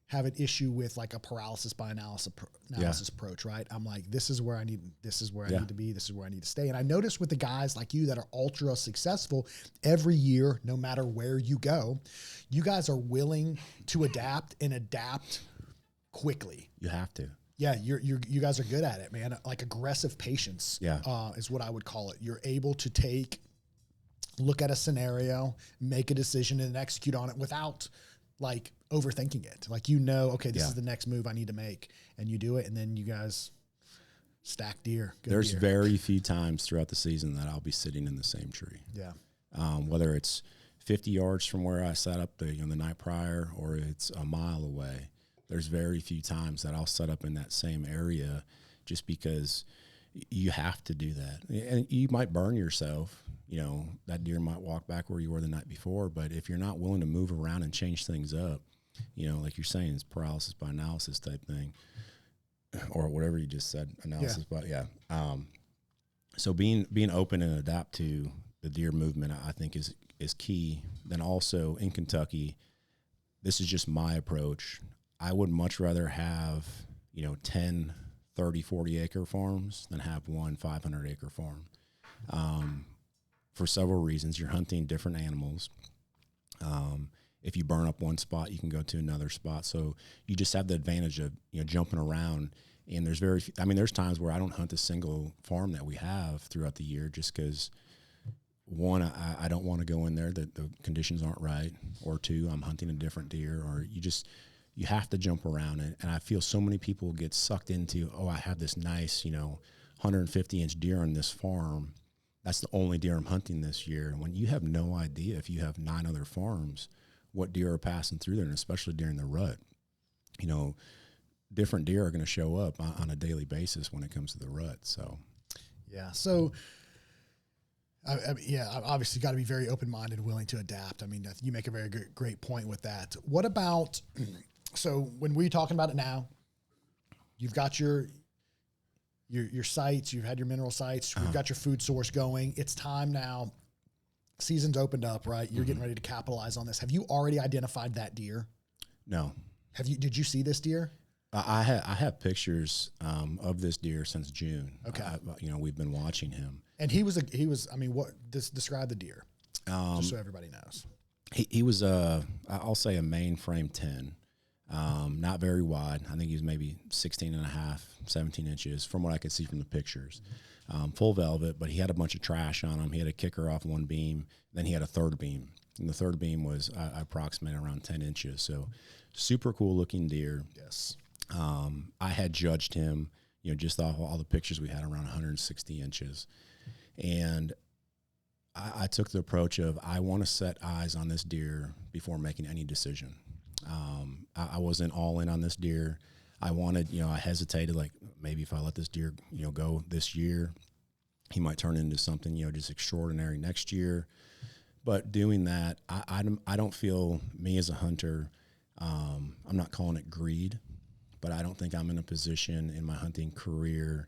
have an issue with like a paralysis by analysis approach, right? I'm like, this is where I need to be. This is where I need to stay. And I notice with the guys like you that are ultra successful every year, no matter where you go, you guys are willing to adapt quickly. You have to. Yeah, you guys are good at it, man. Like aggressive patience is what I would call it. You're able to look at a scenario, make a decision, and execute on it without like overthinking it. Like, okay, this is the next move I need to make, and you do it, and then you guys stack deer. There's very few times throughout the season that I'll be sitting in the same tree. Yeah. Whether it's 50 yards from where I set up the night prior, or it's a mile away, there's very few times that I'll set up in that same area, just because you have to do that. And you might burn yourself. That deer might walk back where you were the night before, but if you're not willing to move around and change things up, like you're saying, it's paralysis by analysis type thing, or whatever you just said, analysis, but so being open and adapt to the deer movement, I think is key. Then also in Kentucky, this is just my approach. I would much rather have, 10, 30, 40 acre farms than have one 500 acre farm. For several reasons. You're hunting different animals. If you burn up one spot, you can go to another spot. So you just have the advantage of, jumping around. And there's times where I don't hunt a single farm that we have throughout the year, just because, one, I don't want to go in there that the conditions aren't right, or two, I'm hunting a different deer, or you have to jump around. And I feel so many people get sucked into, oh, I have this nice, 150-inch deer on this farm. That's the only deer I'm hunting this year. And when you have no idea, if you have 9 other farms, what deer are passing through there, and especially during the rut, different deer are going to show up on a daily basis when it comes to the rut. So, yeah. So, I've obviously got to be very open-minded, willing to adapt. I mean, you make a very great point with that. What about, so when we're talking about it now, you've got your sites, you've had your mineral sites, you've got your food source going. It's time now. Season's opened up, right? You're getting ready to capitalize on this. Have you already identified that deer? No. Did you see this deer? I have pictures of this deer since June. Okay. We've been watching him. And describe the deer, just so everybody knows. He was I'll say a mainframe 10. Not very wide. I think he was maybe 16 and a half, 17 inches from what I could see from the pictures. Full velvet, but he had a bunch of trash on him. He had a kicker off one beam. Then he had a third beam. And the third beam was approximately around 10 inches. So super cool looking deer. Yes. I had judged him, just off all the pictures we had, around 160 inches. And I took the approach of I want to set eyes on this deer before making any decision. I wasn't all in on this deer. I wanted, I hesitated, like maybe if I let this deer, go this year, he might turn into something, just extraordinary next year. But doing that, I don't feel, me as a hunter, I'm not calling it greed, but I don't think I'm in a position in my hunting career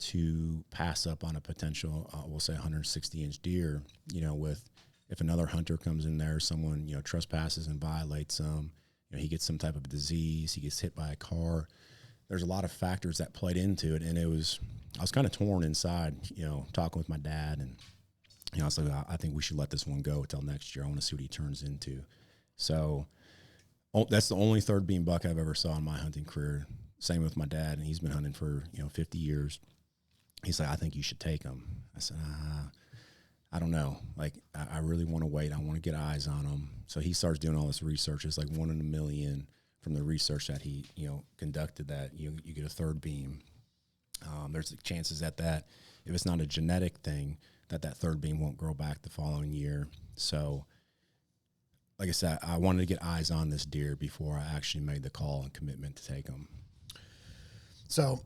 to pass up on a potential, we'll say 160-inch deer, if another hunter comes in there, someone, trespasses and violates them, he gets some type of disease, he gets hit by a car. There's a lot of factors that played into it, and I was kind of torn inside, talking with my dad, and I was like, I think we should let this one go until next year. I want to see what he turns into. So that's the only third beam buck I've ever saw in my hunting career. Same with my dad, and he's been hunting for 50 years. He's like, I think you should take him. I said, I don't know. Like, I really want to wait. I want to get eyes on him. So he starts doing all this research. It's like 1 in a million from the research that he, conducted, that you get a third beam. There's chances that if it's not a genetic thing, that third beam won't grow back the following year. So, like I said, I wanted to get eyes on this deer before I actually made the call and commitment to take him. So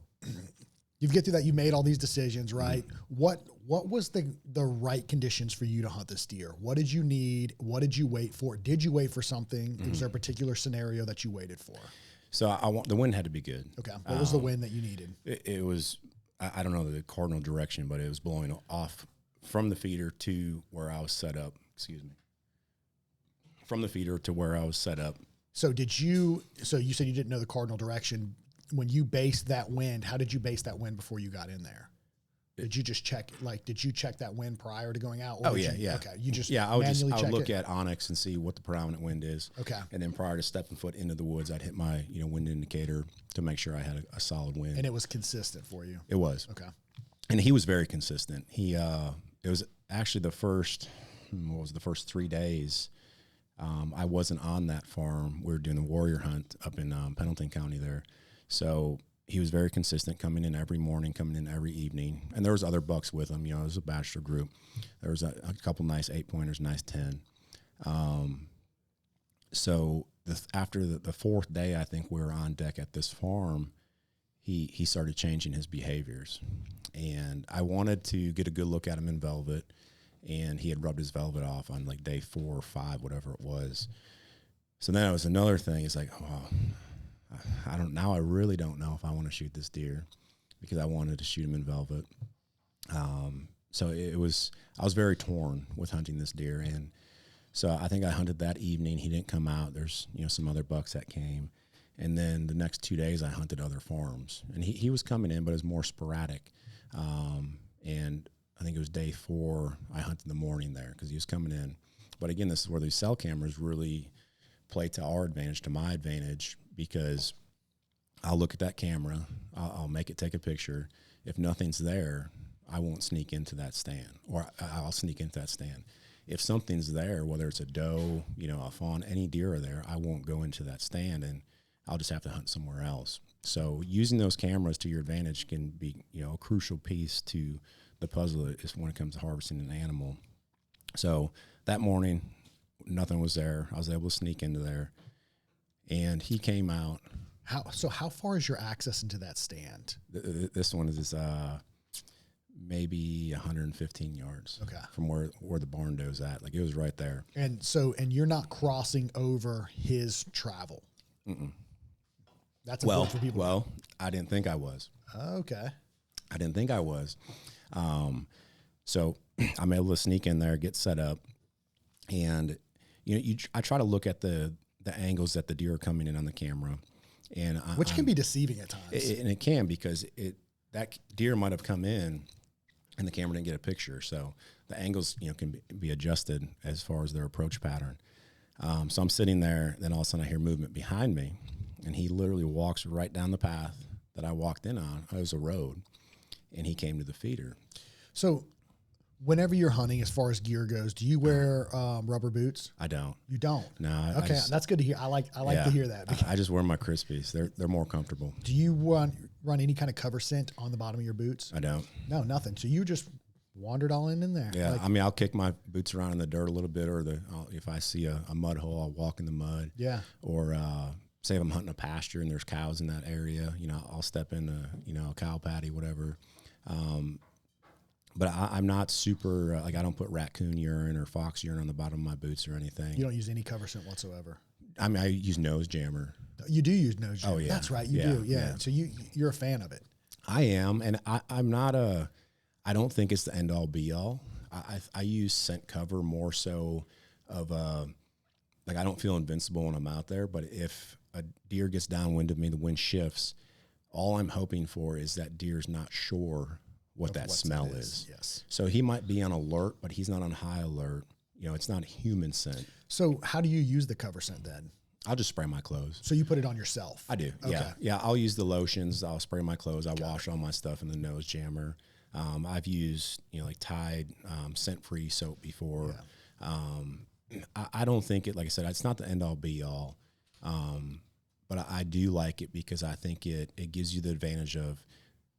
you get through that, you made all these decisions, right? Mm-hmm. What was the right conditions for you to hunt this deer? What did you need? What did you wait for? Did you wait for something? Mm-hmm. Was there a particular scenario that you waited for? So the wind had to be good. Okay. What was the wind that you needed? It was, I don't know the cardinal direction, but it was blowing off from the feeder to where I was set up. Excuse me. From the feeder to where I was set up. So you said you didn't know the cardinal direction. When you based that wind, how did you base that wind before you got in there? Did you just check, did you check that wind prior to going out? Or yeah. Okay. You just I would look at Onyx and see what the predominant wind is. Okay. And then prior to stepping foot into the woods, I'd hit my, wind indicator to make sure I had a solid wind. And it was consistent for you? It was. Okay. And he was very consistent. It was actually the first 3 days. I wasn't on that farm. We were doing the warrior hunt up in Pendleton County there. So he was very consistent, coming in every morning, coming in every evening. And there was other bucks with him. It was a bachelor group. There was a couple nice 8-pointers, nice 10. So after the fourth day, I think we were on deck at this farm, he started changing his behaviors. And I wanted to get a good look at him in velvet. And he had rubbed his velvet off on like day 4 or 5, whatever it was. So then it was another thing. It's like, I really don't know if I want to shoot this deer, because I wanted to shoot him in velvet. So I was very torn with hunting this deer. And so I think I hunted that evening. He didn't come out. There's, some other bucks that came. And then the next 2 days I hunted other farms, and he was coming in, but it was more sporadic. And I think it was day 4, I hunted in the morning there because he was coming in. But again, this is where these cell cameras really play to our advantage, to my advantage, because I'll look at that camera, I'll make it take a picture. If nothing's there, I won't sneak into that stand, or I'll sneak into that stand. If something's there, whether it's a doe, a fawn, any deer are there, I won't go into that stand, and I'll just have to hunt somewhere else. So using those cameras to your advantage can be, a crucial piece to the puzzle is when it comes to harvesting an animal. So that morning, nothing was there. I was able to sneak into there, and he came out. How far is your access into that stand? This one is maybe 115 yards. Okay. From where the barn doe's at. Like, it was right there. And you're not crossing over his travel. Mm-mm. That's important for people. Well, I didn't think I was. Okay. I didn't think I was. So I'm able to sneak in there, get set up, and I try to look at the angles that the deer are coming in on the camera, and which can be deceiving at times. And it can, because that deer might have come in, and the camera didn't get a picture, so the angles can be adjusted as far as their approach pattern. So I'm sitting there, then all of a sudden I hear movement behind me, and he literally walks right down the path that I walked in on. It was a road, and he came to the feeder. So whenever you're hunting, as far as gear goes, do you wear rubber boots? I don't. You don't? No. Okay, that's good to hear. I like to hear that. I just wear my Crispies. They're more comfortable. Do you run any kind of cover scent on the bottom of your boots? I don't. No, nothing. So you just wandered all in there. Yeah, I mean, I'll kick my boots around in the dirt a little bit, or if I see a mud hole, I'll walk in the mud. Yeah. Or say if I'm hunting a pasture and there's cows in that area, I'll step in a cow patty, whatever. But I'm not super, I don't put raccoon urine or fox urine on the bottom of my boots or anything. You don't use any cover scent whatsoever. I mean, I use nose jammer. You do use nose jammer. Oh, yeah. That's right. You do. Yeah. So you're a fan of it. I am. And I'm not I don't think it's the end all be all. I use scent cover more so of I don't feel invincible when I'm out there, but if a deer gets downwind of me, the wind shifts, all I'm hoping for is that deer's not sure what that smell is. Yes. So he might be on alert, but he's not on high alert. It's not a human scent. So how do you use the cover scent then? I'll just spray my clothes. So you put it on yourself? I do. Okay. Yeah. I'll use the lotions. I'll spray my clothes. I wash all my stuff in the nose jammer. I've used, Tide scent-free soap before. Yeah. I don't think it, like I said, it's not the end all be all. But I do like it because I think it gives you the advantage of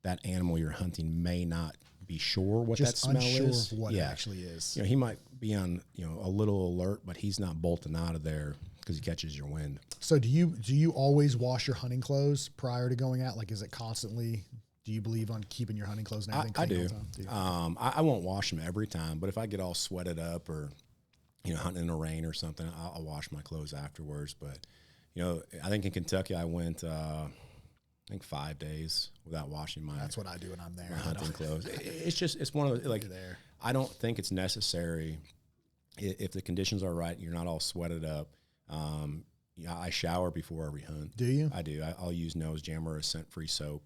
that animal you're hunting may not be sure what just that smell is. Of what it actually is. He might be on, a little alert, but he's not bolting out of there because he catches your wind. So do you always wash your hunting clothes prior to going out? Like, is it constantly? Do you believe on keeping your hunting clothes and everything I clean do. all the time? I won't wash them every time, but if I get all sweated up or, hunting in the rain or something, I'll wash my clothes afterwards. But, I think in Kentucky I went, 5 days without washing my. That's what I do when I'm there. My hunting clothes. It's one of the, there. I don't think it's necessary if the conditions are right. You're not all sweated up. I shower before every hunt. Do you? I do. I'll use nose jammer or scent-free soap.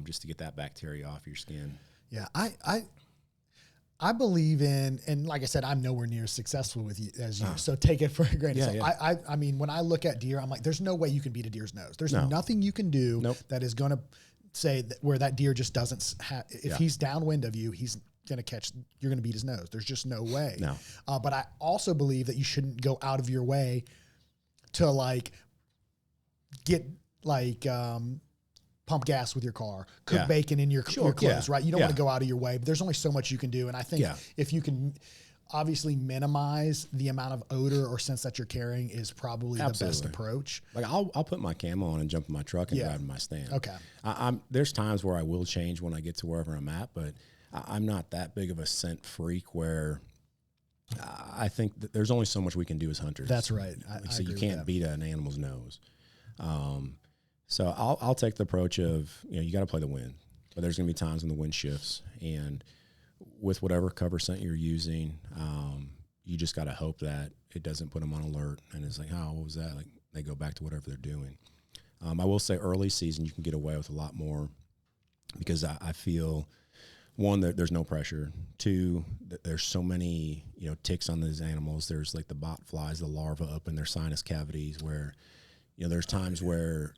Just to get that bacteria off your skin. Yeah, I believe in, and like I said, I'm nowhere near as successful with you as you, so take it for granted. Yeah, so yeah. I mean, when I look at deer, I'm like, there's no way you can beat a deer's nose. There's nothing you can do that is going to say that where that deer just doesn't have, if he's downwind of you, he's going to you're going to beat his nose. There's just no way. No. But I also believe that you shouldn't go out of your way to get pump gas with your car, cook bacon in your clothes, right? You don't want to go out of your way, but there's only so much you can do. And I think if you can obviously minimize the amount of odor or scents that you're carrying is probably the best approach. Like I'll put my camo on and jump in my truck and drive to my stand. Okay. There's times where I will change when I get to wherever I'm at, but I'm not that big of a scent freak where I think that there's only so much we can do as hunters. That's right. So you can't beat an animal's nose. So I'll take the approach of, you got to play the wind, but there's going to be times when the wind shifts, and with whatever cover scent you're using, you just got to hope that it doesn't put them on alert. And it's like, oh, what was that? Like they go back to whatever they're doing. I will say early season, you can get away with a lot more because I feel, one, that there's no pressure. Two, that there's so many, ticks on these animals. There's like the bot flies, the larvae up in their sinus cavities where, there's times where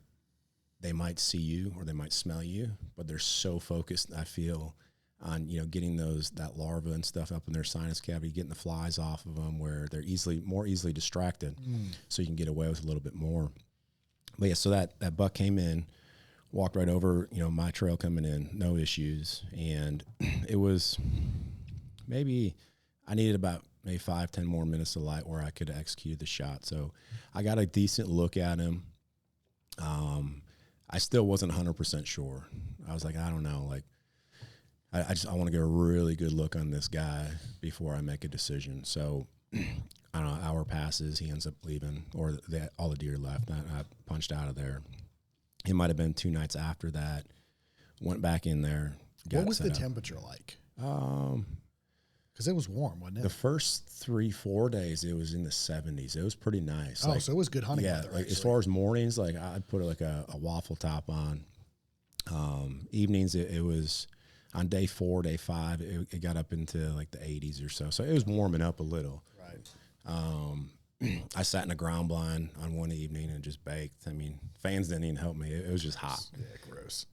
they might see you or they might smell you, but they're so focused, I feel, on, getting that larva and stuff up in their sinus cavity, getting the flies off of them where they're more easily distracted. So you can get away with a little bit more. But yeah, so that buck came in, walked right over, my trail coming in, no issues. And it was maybe I needed about maybe 5-10 more minutes of light where I could execute the shot. So I got a decent look at him. I still wasn't 100% sure. I was like, I don't know. Like, I want to get a really good look on this guy before I make a decision. So, I don't know, hour passes, he ends up leaving, or all the deer left. I punched out of there. It might have been 2 nights after that. Went back in there. What was the temperature like? Because it was warm, wasn't it? The first 3-4 days, it was in the 70s. It was pretty nice. Oh, so it was good hunting weather. Like as far as mornings, like I'd put like a waffle top on. Evenings, it was on day 4, day 5, it got up into like the 80s or so. So it was warming up a little. Right. I sat in a ground blind on one evening and just baked. I mean, fans didn't even help me. It was just hot. Yeah, gross.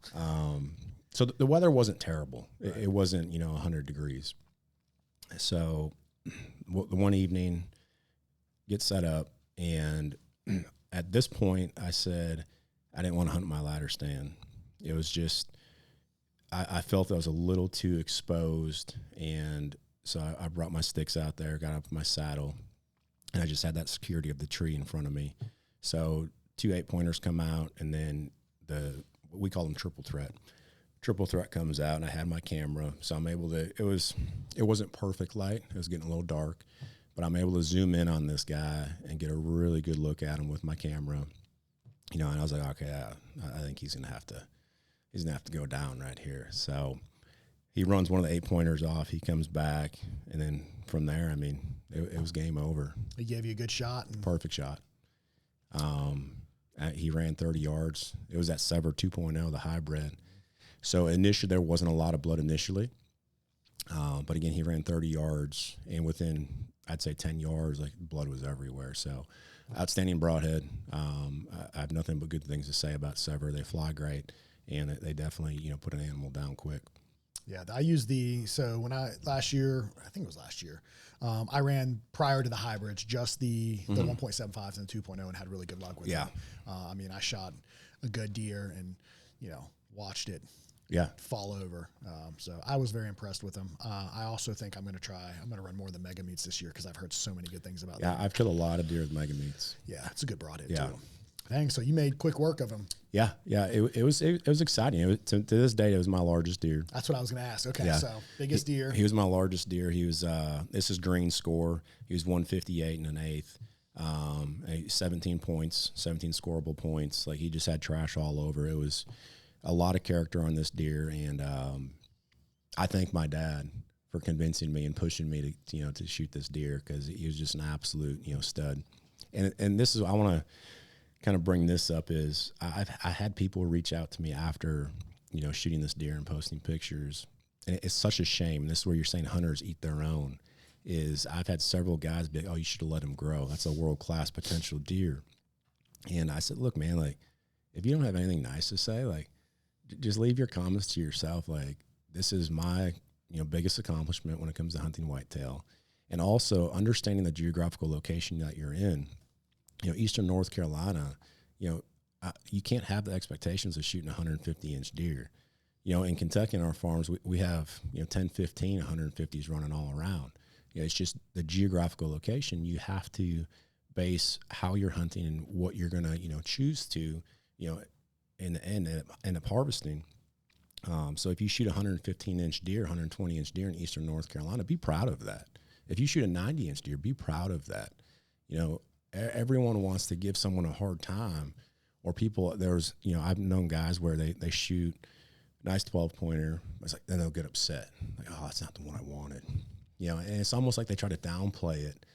So the weather wasn't terrible. Right. It wasn't, 100 degrees. So the one evening, get set up, and at this point, I said I didn't want to hunt my ladder stand. It was just I felt I was a little too exposed, and so I brought my sticks out there, got up in my saddle, and I just had that security of the tree in front of me. So 2 8-pointers come out, and then we call them triple threat. Triple threat comes out, and I had my camera, so I'm able to. It wasn't perfect light; it was getting a little dark, but I'm able to zoom in on this guy and get a really good look at him with my camera. You know, and I was like, okay, I think he's gonna have to go down right here. So he runs one of the 8-pointers off. He comes back, and then from there, I mean, it was game over. He gave you a good shot. Perfect shot. He ran 30 yards. It was that Sever 2.0, the hybrid. So initially, there wasn't a lot of blood initially. But again, he ran 30 yards, and within, I'd say 10 yards, like blood was everywhere. So outstanding broadhead. I have nothing but good things to say about Sever. They fly great, and they definitely, put an animal down quick. Yeah, I used last year, I ran prior to the hybrids, just the 1.75s and the 2.0 and had really good luck with them. I mean, I shot a good deer and, watched it fall over. So I was very impressed with them. I also think I'm going to run more of the mega meats this year because I've heard so many good things about them. Yeah, I've killed a lot of deer with mega meats. Yeah, it's a good broadhead too. Dang, so you made quick work of him. Yeah, it was exciting. To this day, it was my largest deer. That's what I was going to ask. Okay, so biggest deer. He was my largest deer. He was this is green score. He was 158 and an eighth. 17 points, 17 scorable points. Like, he just had trash all over. It was a lot of character on this deer, and I thank my dad for convincing me and pushing me to shoot this deer, because he was just an absolute stud. And this is, I want to kind of bring this up, is I had people reach out to me after shooting this deer and posting pictures, and it's such a shame. This is where you're saying hunters eat their own. Is I've had several guys be like, "Oh, you should have let him grow. That's a world-class potential deer." And I said, "Look, man, like, if you don't have anything nice to say, like, just leave your comments to yourself. Like, this is my biggest accomplishment when it comes to hunting whitetail, and also understanding the geographical location that you're in. Eastern North Carolina, you can't have the expectations of shooting a 150-inch deer. In Kentucky, in our farms, we have 10, 15, 150s running all around. It's just the geographical location. You have to base how you're hunting and what you're going to choose to in the end up harvesting. So if you shoot a 115-inch deer, 120-inch deer in Eastern North Carolina, be proud of that. If you shoot a 90-inch deer, be proud of that. Everyone wants to give someone a hard time, or people, I've known guys where they shoot nice 12-pointer. It's like, then they'll get upset. Like, oh, that's not the one I wanted. And it's almost like they try to downplay it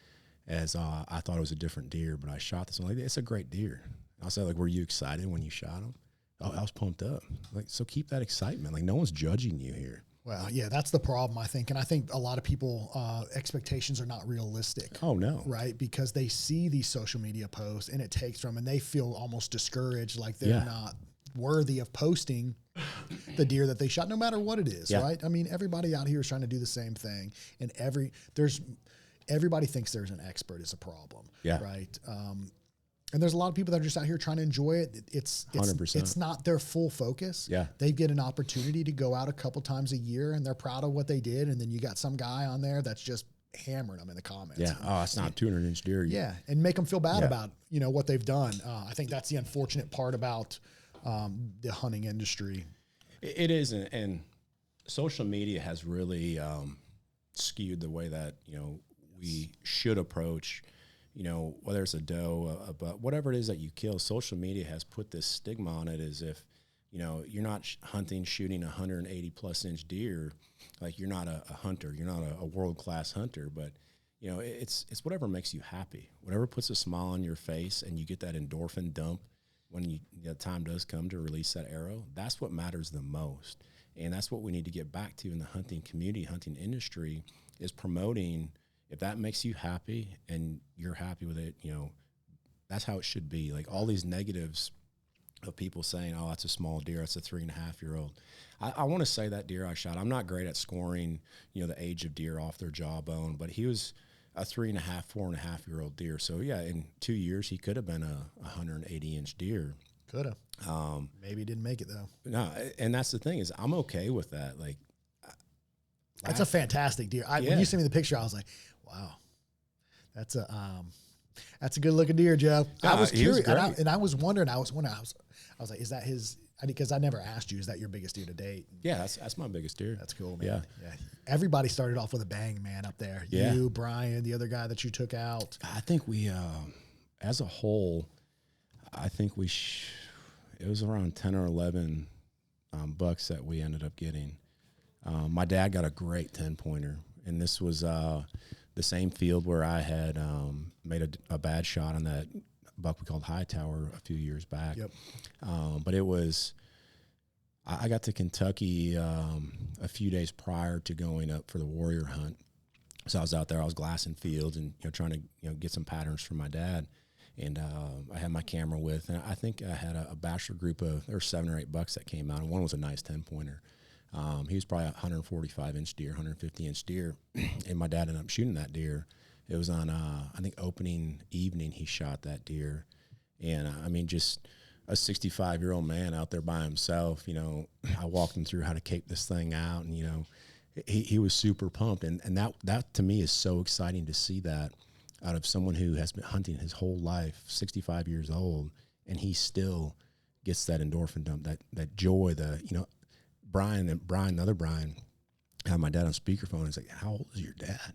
as, I thought it was a different deer, but I shot this one. Like, it's a great deer. I'll say, like, were you excited when you shot him? Oh, I was pumped up. Like, so keep that excitement. Like, no one's judging you here. Well, yeah, that's the problem, I think. And I think a lot of people, expectations are not realistic. Oh, no. Right? Because they see these social media posts and it takes from, and they feel almost discouraged, like they're not worthy of posting the deer that they shot, no matter what it is, right? I mean, everybody out here is trying to do the same thing, and everybody thinks there's an expert is a problem, right? And there's a lot of people that are just out here trying to enjoy it. It's 100%. It's not their full focus. Yeah. They get an opportunity to go out a couple times a year, and they're proud of what they did, and then you got some guy on there that's just hammering them in the comments. Yeah. Oh, it's not a 200-inch deer. Yeah, and make them feel bad about what they've done. I think that's the unfortunate part about the hunting industry. It is, and social media has really skewed the way that we should approach, whether it's a doe, but whatever it is that you kill. Social media has put this stigma on it, as if you're not shooting a 180+ inch deer, like you're not a hunter, you're not a world-class hunter. But it's whatever makes you happy, whatever puts a smile on your face, and you get that endorphin dump when the time does come to release that arrow. That's what matters the most. And that's what we need to get back to in the hunting community, hunting industry, is promoting. If that makes you happy and you're happy with it, that's how it should be. Like, all these negatives of people saying, oh, that's a small deer, that's a 3.5-year-old. I want to say that deer I shot, I'm not great at scoring, the age of deer off their jawbone, but he was a 3.5, 4.5-year-old deer. So yeah, in 2 years, he could have been a 180-inch deer. Could have. Maybe didn't make it though. No, and that's the thing is I'm okay with that. Like, that's a fantastic deer. When you sent me the picture, I was like, wow, that's a good looking deer, Joe. I was curious, and I was wondering. I was like, is that his? Because I never asked you, is that your biggest deer to date? Yeah, that's my biggest deer. That's cool, man. Yeah. Everybody started off with a bang, man, up there. Yeah. You, Brian, the other guy that you took out. I think we, as a whole, I think it was around 10 or 11 bucks that we ended up getting. My dad got a great 10-pointer, and this was the same field where I had made a bad shot on that buck we called Hightower a few years back. Yep. But it was, I got to Kentucky a few days prior to going up for the warrior hunt. So I was out there, I was glassing fields and trying to get some patterns from my dad. And I had my camera with, and I think I had a bachelor group there were 7 or 8 bucks that came out, and one was a nice 10-pointer. He was probably a 145-inch deer, 150-inch deer, and my dad ended up shooting that deer. It was on, I think, opening evening he shot that deer. And, I mean, just a 65-year-old man out there by himself, I walked him through how to cape this thing out, and, he was super pumped. And that to me is so exciting to see that out of someone who has been hunting his whole life, 65 years old, and he still gets that endorphin dump, that joy, Brian, the other Brian, had my dad on speakerphone. He's like, how old is your dad?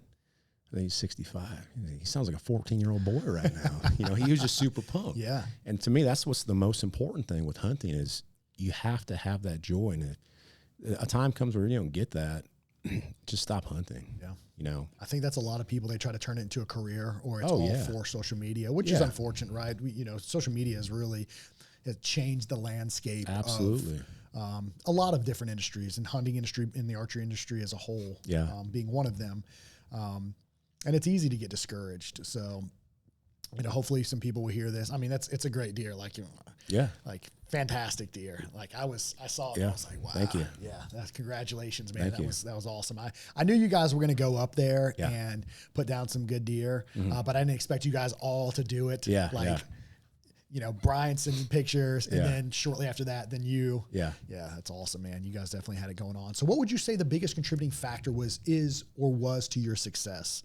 I think he's 65. He sounds like a 14-year-old boy right now. He was just super pumped. Yeah. And to me, that's what's the most important thing with hunting is you have to have that joy. And if a time comes where you don't get that, just stop hunting. Yeah. I think that's a lot of people, they try to turn it into a career, or it's for social media, which is unfortunate, right? Social media has changed the landscape Absolutely. Of a lot of different industries, and hunting industry, in the archery industry as a whole, being one of them. And it's easy to get discouraged. So, hopefully some people will hear this. I mean, it's a great deer. Like, like fantastic deer. Like I saw it. And I was like, wow. Thank you. Yeah. Congratulations, man. Thank you. That was awesome. I knew you guys were going to go up there and put down some good deer, but I didn't expect you guys all to do it. Brian sending pictures, and then shortly after that, then you. Yeah, that's awesome, man. You guys definitely had it going on. So what would you say the biggest contributing factor was to your success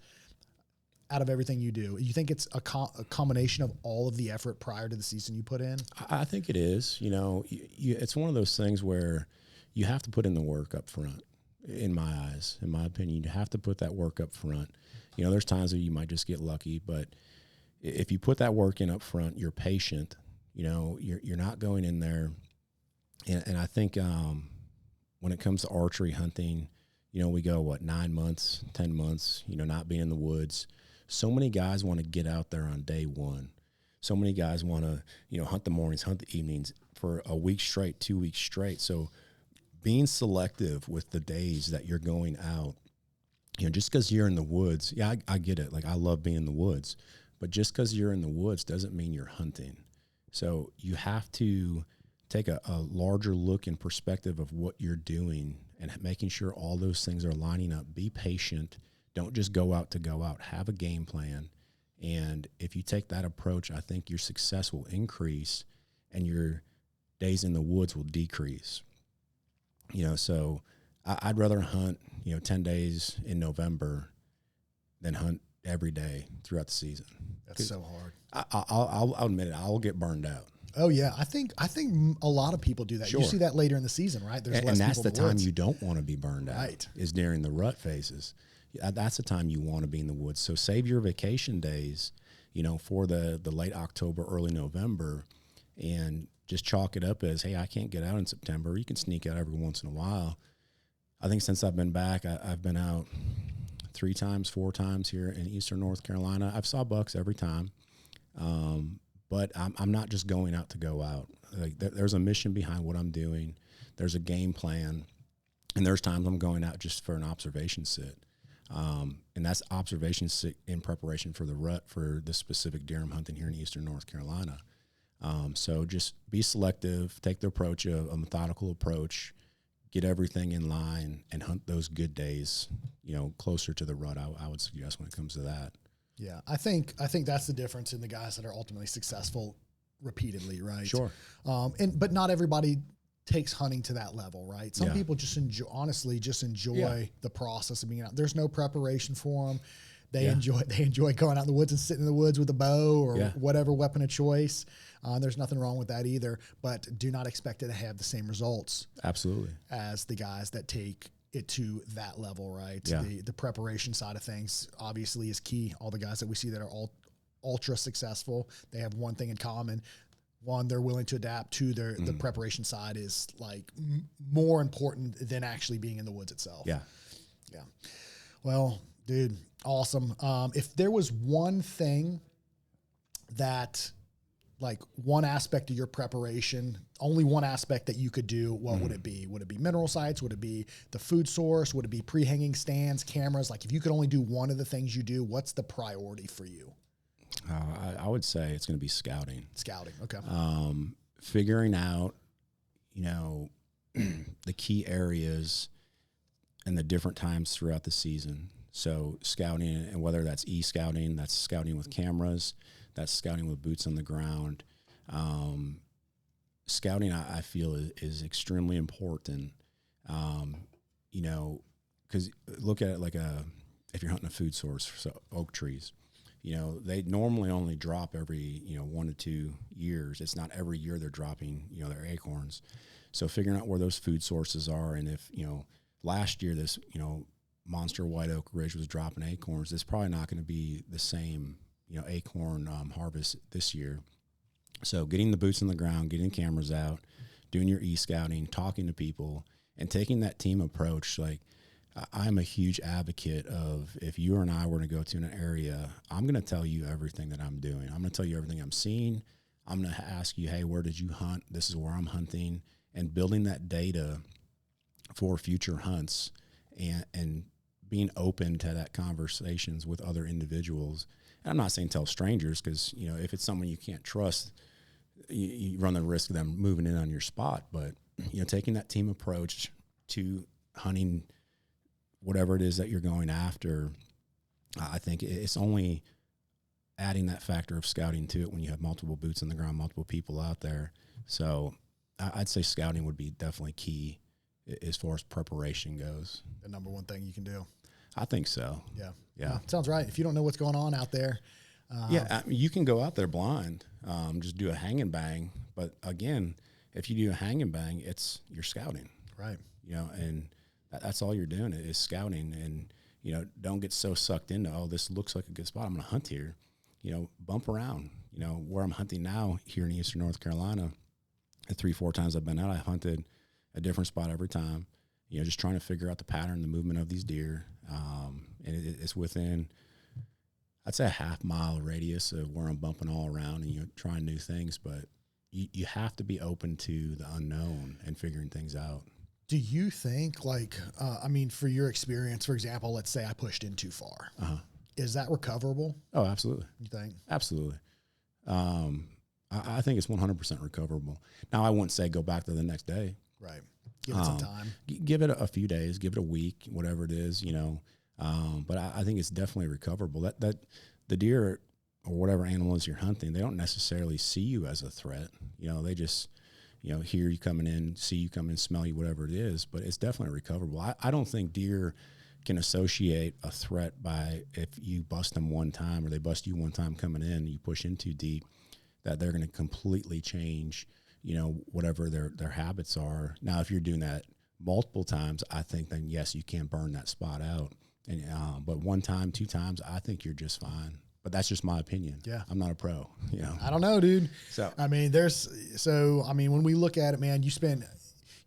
out of everything you do? You think it's a combination of all of the effort prior to the season you put in? I think it is. It's one of those things where you have to put in the work up front, in my eyes, in my opinion. You have to put that work up front. There's times that you might just get lucky, but if you put that work in up front, you're patient, you're not going in there. And I think when it comes to archery hunting, we go, 9 months, 10 months, not being in the woods. So many guys want to get out there on day one. So many guys want to, hunt the mornings, hunt the evenings for a week straight, 2 weeks straight. So being selective with the days that you're going out, just because you're in the woods, I get it. Like, I love being in the woods. But just because you're in the woods doesn't mean you're hunting. So you have to take a larger look and perspective of what you're doing and making sure all those things are lining up. Be patient. Don't just go out to go out. Have a game plan. And if you take that approach, I think your success will increase and your days in the woods will decrease. So I'd rather hunt, 10 days in November than hunt every day throughout the season. That's so hard. I'll admit it. I'll get burned out. Oh yeah, I think a lot of people do that. Sure. You see that later in the season, right? There's less people in the time you don't want to be burned out. Right. Is during the rut phases. That's the time you want to be in the woods. So save your vacation days, for the late October, early November, and just chalk it up as, hey, I can't get out in September. You can sneak out every once in a while. I think since I've been back, I've been out 3 times, 4 times here in Eastern North Carolina. I've saw bucks every time, but I'm not just going out to go out. Like there's a mission behind what I'm doing. There's a game plan, and there's times I'm going out just for an observation sit, and that's observation sit in preparation for the rut for this specific deer I'm hunting here in Eastern North Carolina. So just be selective, take the approach of a methodical approach. Get everything in line and hunt those good days, closer to the rut. I would suggest when it comes to that. Yeah, I think that's the difference in the guys that are ultimately successful repeatedly, right? Sure. But not everybody takes hunting to that level, right? Some people just enjoy the process of being out. There's no preparation for them. They enjoy going out in the woods and sitting in the woods with a bow or whatever weapon of choice. There's nothing wrong with that either, but do not expect it to have the same results. Absolutely. As the guys that take it to that level, right? Yeah. The preparation side of things obviously is key. All the guys that we see that are all ultra successful, they have one thing in common. One, they're willing to adapt. Two, the preparation side is like more important than actually being in the woods itself. Yeah. Yeah. Well, dude, awesome. If there was one thing that, like one aspect of your preparation, only one aspect that you could do, what would it be? Would it be mineral sites? Would it be the food source? Would it be pre-hanging stands, cameras? Like if you could only do one of the things you do, what's the priority for you? I would say it's going to be scouting. Scouting, okay. Figuring out, the key areas and the different times throughout the season. So scouting, and whether that's e-scouting, that's scouting with cameras, that's scouting with boots on the ground. Scouting, I feel, is extremely important, because look at it like if you're hunting a food source, so oak trees. They normally only drop every, 1 to 2 years. It's not every year they're dropping, their acorns. So figuring out where those food sources are, and if, last year this, monster white oak ridge was dropping acorns, it's probably not going to be the same, acorn harvest this year. So getting the boots on the ground, getting cameras out, doing your e-scouting, talking to people, and taking that team approach, like, I'm a huge advocate of, if you and I were to go to an area, I'm going to tell you everything that I'm doing. I'm going to tell you everything I'm seeing. I'm going to ask you, hey, where did you hunt? This is where I'm hunting. And building that data for future hunts and being open to that conversations with other individuals. And I'm not saying tell strangers, because, if it's someone you can't trust, you run the risk of them moving in on your spot. But, taking that team approach to hunting whatever it is that you're going after, I think it's only adding that factor of scouting to it when you have multiple boots on the ground, multiple people out there. So I'd say scouting would be definitely key as far as preparation goes. The number one thing you can do. I think so. Yeah. Yeah. Well, sounds right. If you don't know what's going on out there. You can go out there blind, just do a hang and bang. But again, if you do a hang and bang, you're scouting. Right. And that's all you're doing is scouting. And, don't get so sucked into, this looks like a good spot, I'm going to hunt here. Bump around. Where I'm hunting now here in eastern North Carolina, the 3-4 times I've been out, I hunted a different spot every time, just trying to figure out the pattern, the movement of these deer. And it's within, I'd say, a half-mile radius of where I'm bumping all around and, trying new things. But you have to be open to the unknown and figuring things out. Do you think, for your experience, for example, let's say I pushed in too far. Is that recoverable? Oh, absolutely. You think? Absolutely. I think it's 100% recoverable. Now, I wouldn't say go back there the next day. Right. Give it some time. Give it a few days, give it a week, whatever it is, But I think it's definitely recoverable. That the deer or whatever animals you're hunting, they don't necessarily see you as a threat. They just, hear you coming in, see you come in, smell you, whatever it is. But it's definitely recoverable. I don't think deer can associate a threat by, if you bust them one time or they bust you one time coming in and you push in too deep, that they're going to completely change, whatever their habits are. Now, if you're doing that multiple times, I think then, yes, you can burn that spot out. And but one time, 2 times, I think you're just fine. But that's just my opinion. Yeah. I'm not a pro. I don't know, dude. So, when we look at it, man,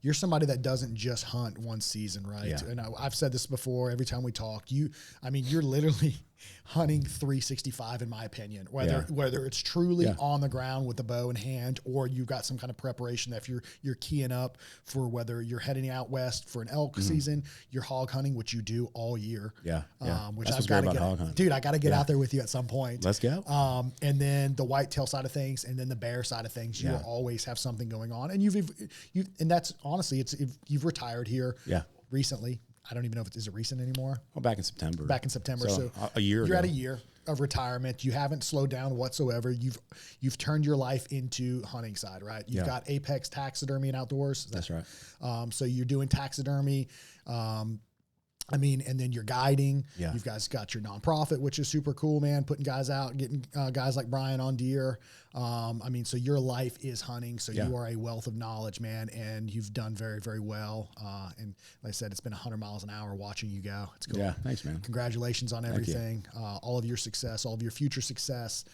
you're somebody that doesn't just hunt one season, right? Yeah. And I've said this before, every time we talk, you're literally hunting 365 in my opinion, whether it's truly on the ground with the bow in hand, or you've got some kind of preparation that if you're keying up for whether you're heading out west for an elk season, you're hog hunting, which you do all year. Yeah. Which That's I've got to hog hunting. Dude, I got to get out there with you at some point. Let's go. And then the whitetail side of things, and then the bear side of things, you will always have something going on. And and that's honestly, you've retired here recently. I don't even know if is it recent anymore. Well, back in September. So a year you're ago. at a year. of retirement. You haven't slowed down whatsoever. You've turned your life into hunting side, right? You've got Apex Taxidermy and Outdoors. That's right. So you're doing taxidermy. I mean, and then you're guiding. Yeah. You guys got your nonprofit, which is super cool, man. Putting guys out, getting guys like Brian on deer. I mean, so your life is hunting. So you are a wealth of knowledge, man, and you've done very, very well. And like I said, it's been 100 miles an hour watching you go. It's cool. Yeah, thanks, man. Congratulations on everything. All of your success, all of your future success.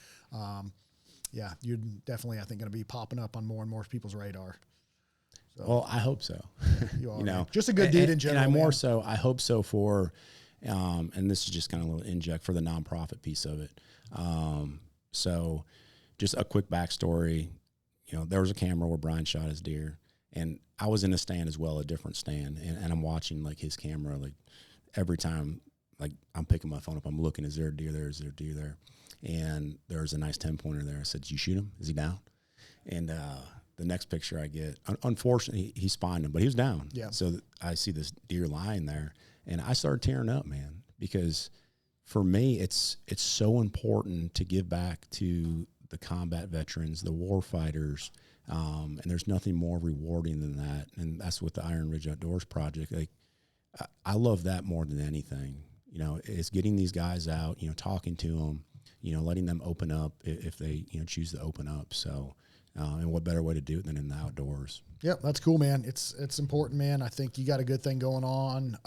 Yeah, you're definitely, I think, going to be popping up on more and more people's radar. So, well, I hope so. You are, you know, man. Just a good dude in general. And man. I hope so for, and this is just kind of a little inject for the nonprofit piece of it. So just a quick backstory, you know, there was a camera where Brian shot his deer, and I was in a stand as well, a different stand. And I'm watching like his camera, like every time, like I'm picking my phone up, I'm looking, is there a deer there? Is there a deer there? And there's a nice 10-pointer there. I said, did you shoot him? Is he down? And, the next picture I get, unfortunately, he spined him, but he was down. Yeah. So I see this deer lying there, and I started tearing up, man, because for me, it's so important to give back to the combat veterans, the war fighters, and there's nothing more rewarding than that. And that's what the Iron Ridge Outdoors Project, like, I love that more than anything. You know, it's getting these guys out, you know, talking to them, you know, letting them open up if they, you know, choose to open up. So, and what better way to do it than in the outdoors? Yep, that's cool, man. It's important, man. I think you got a good thing going on,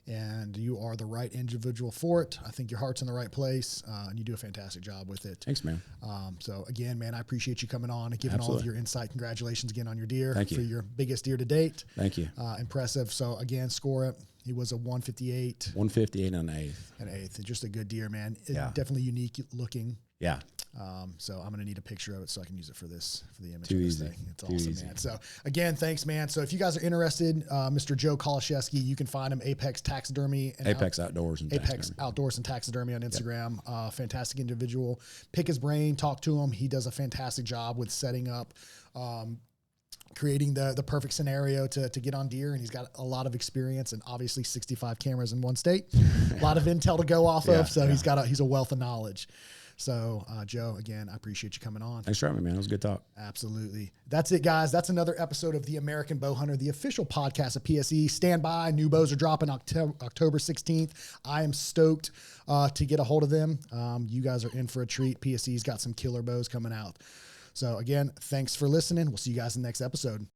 and you are the right individual for it. I think your heart's in the right place, and you do a fantastic job with it. Thanks, man. So again, man, I appreciate you coming on and giving Absolutely. all of your insight. Congratulations again on your deer. Thank you. For your biggest deer to date. Thank you. Impressive. So again, score it. He was a 158. 158 and an eighth. An eighth. Just a good deer, man. Yeah. Definitely unique looking. Yeah. So I'm going to need a picture of it so I can use it for the image Too of this easy. thing. It's Too awesome, easy. man. So again, thanks, man. So if you guys are interested, Mr. Joe Kolaszewski, you can find him Apex Taxidermy and Apex Outdoors and Apex Taxidermy. Outdoors and Taxidermy on Instagram. Fantastic individual. Pick his brain, talk to him. He does a fantastic job with setting up, creating the perfect scenario to get on deer, and he's got a lot of experience and obviously 65 cameras in one state, a lot of intel to go off of. So he's a wealth of knowledge. So, Joe, again, I appreciate you coming on. Thanks for having me, man. It was a good talk. Absolutely. That's it, guys. That's another episode of the American Bowhunter, the official podcast of PSE. Stand by. New bows are dropping October 16th. I am stoked to get a hold of them. You guys are in for a treat. PSE's got some killer bows coming out. So, again, thanks for listening. We'll see you guys in the next episode.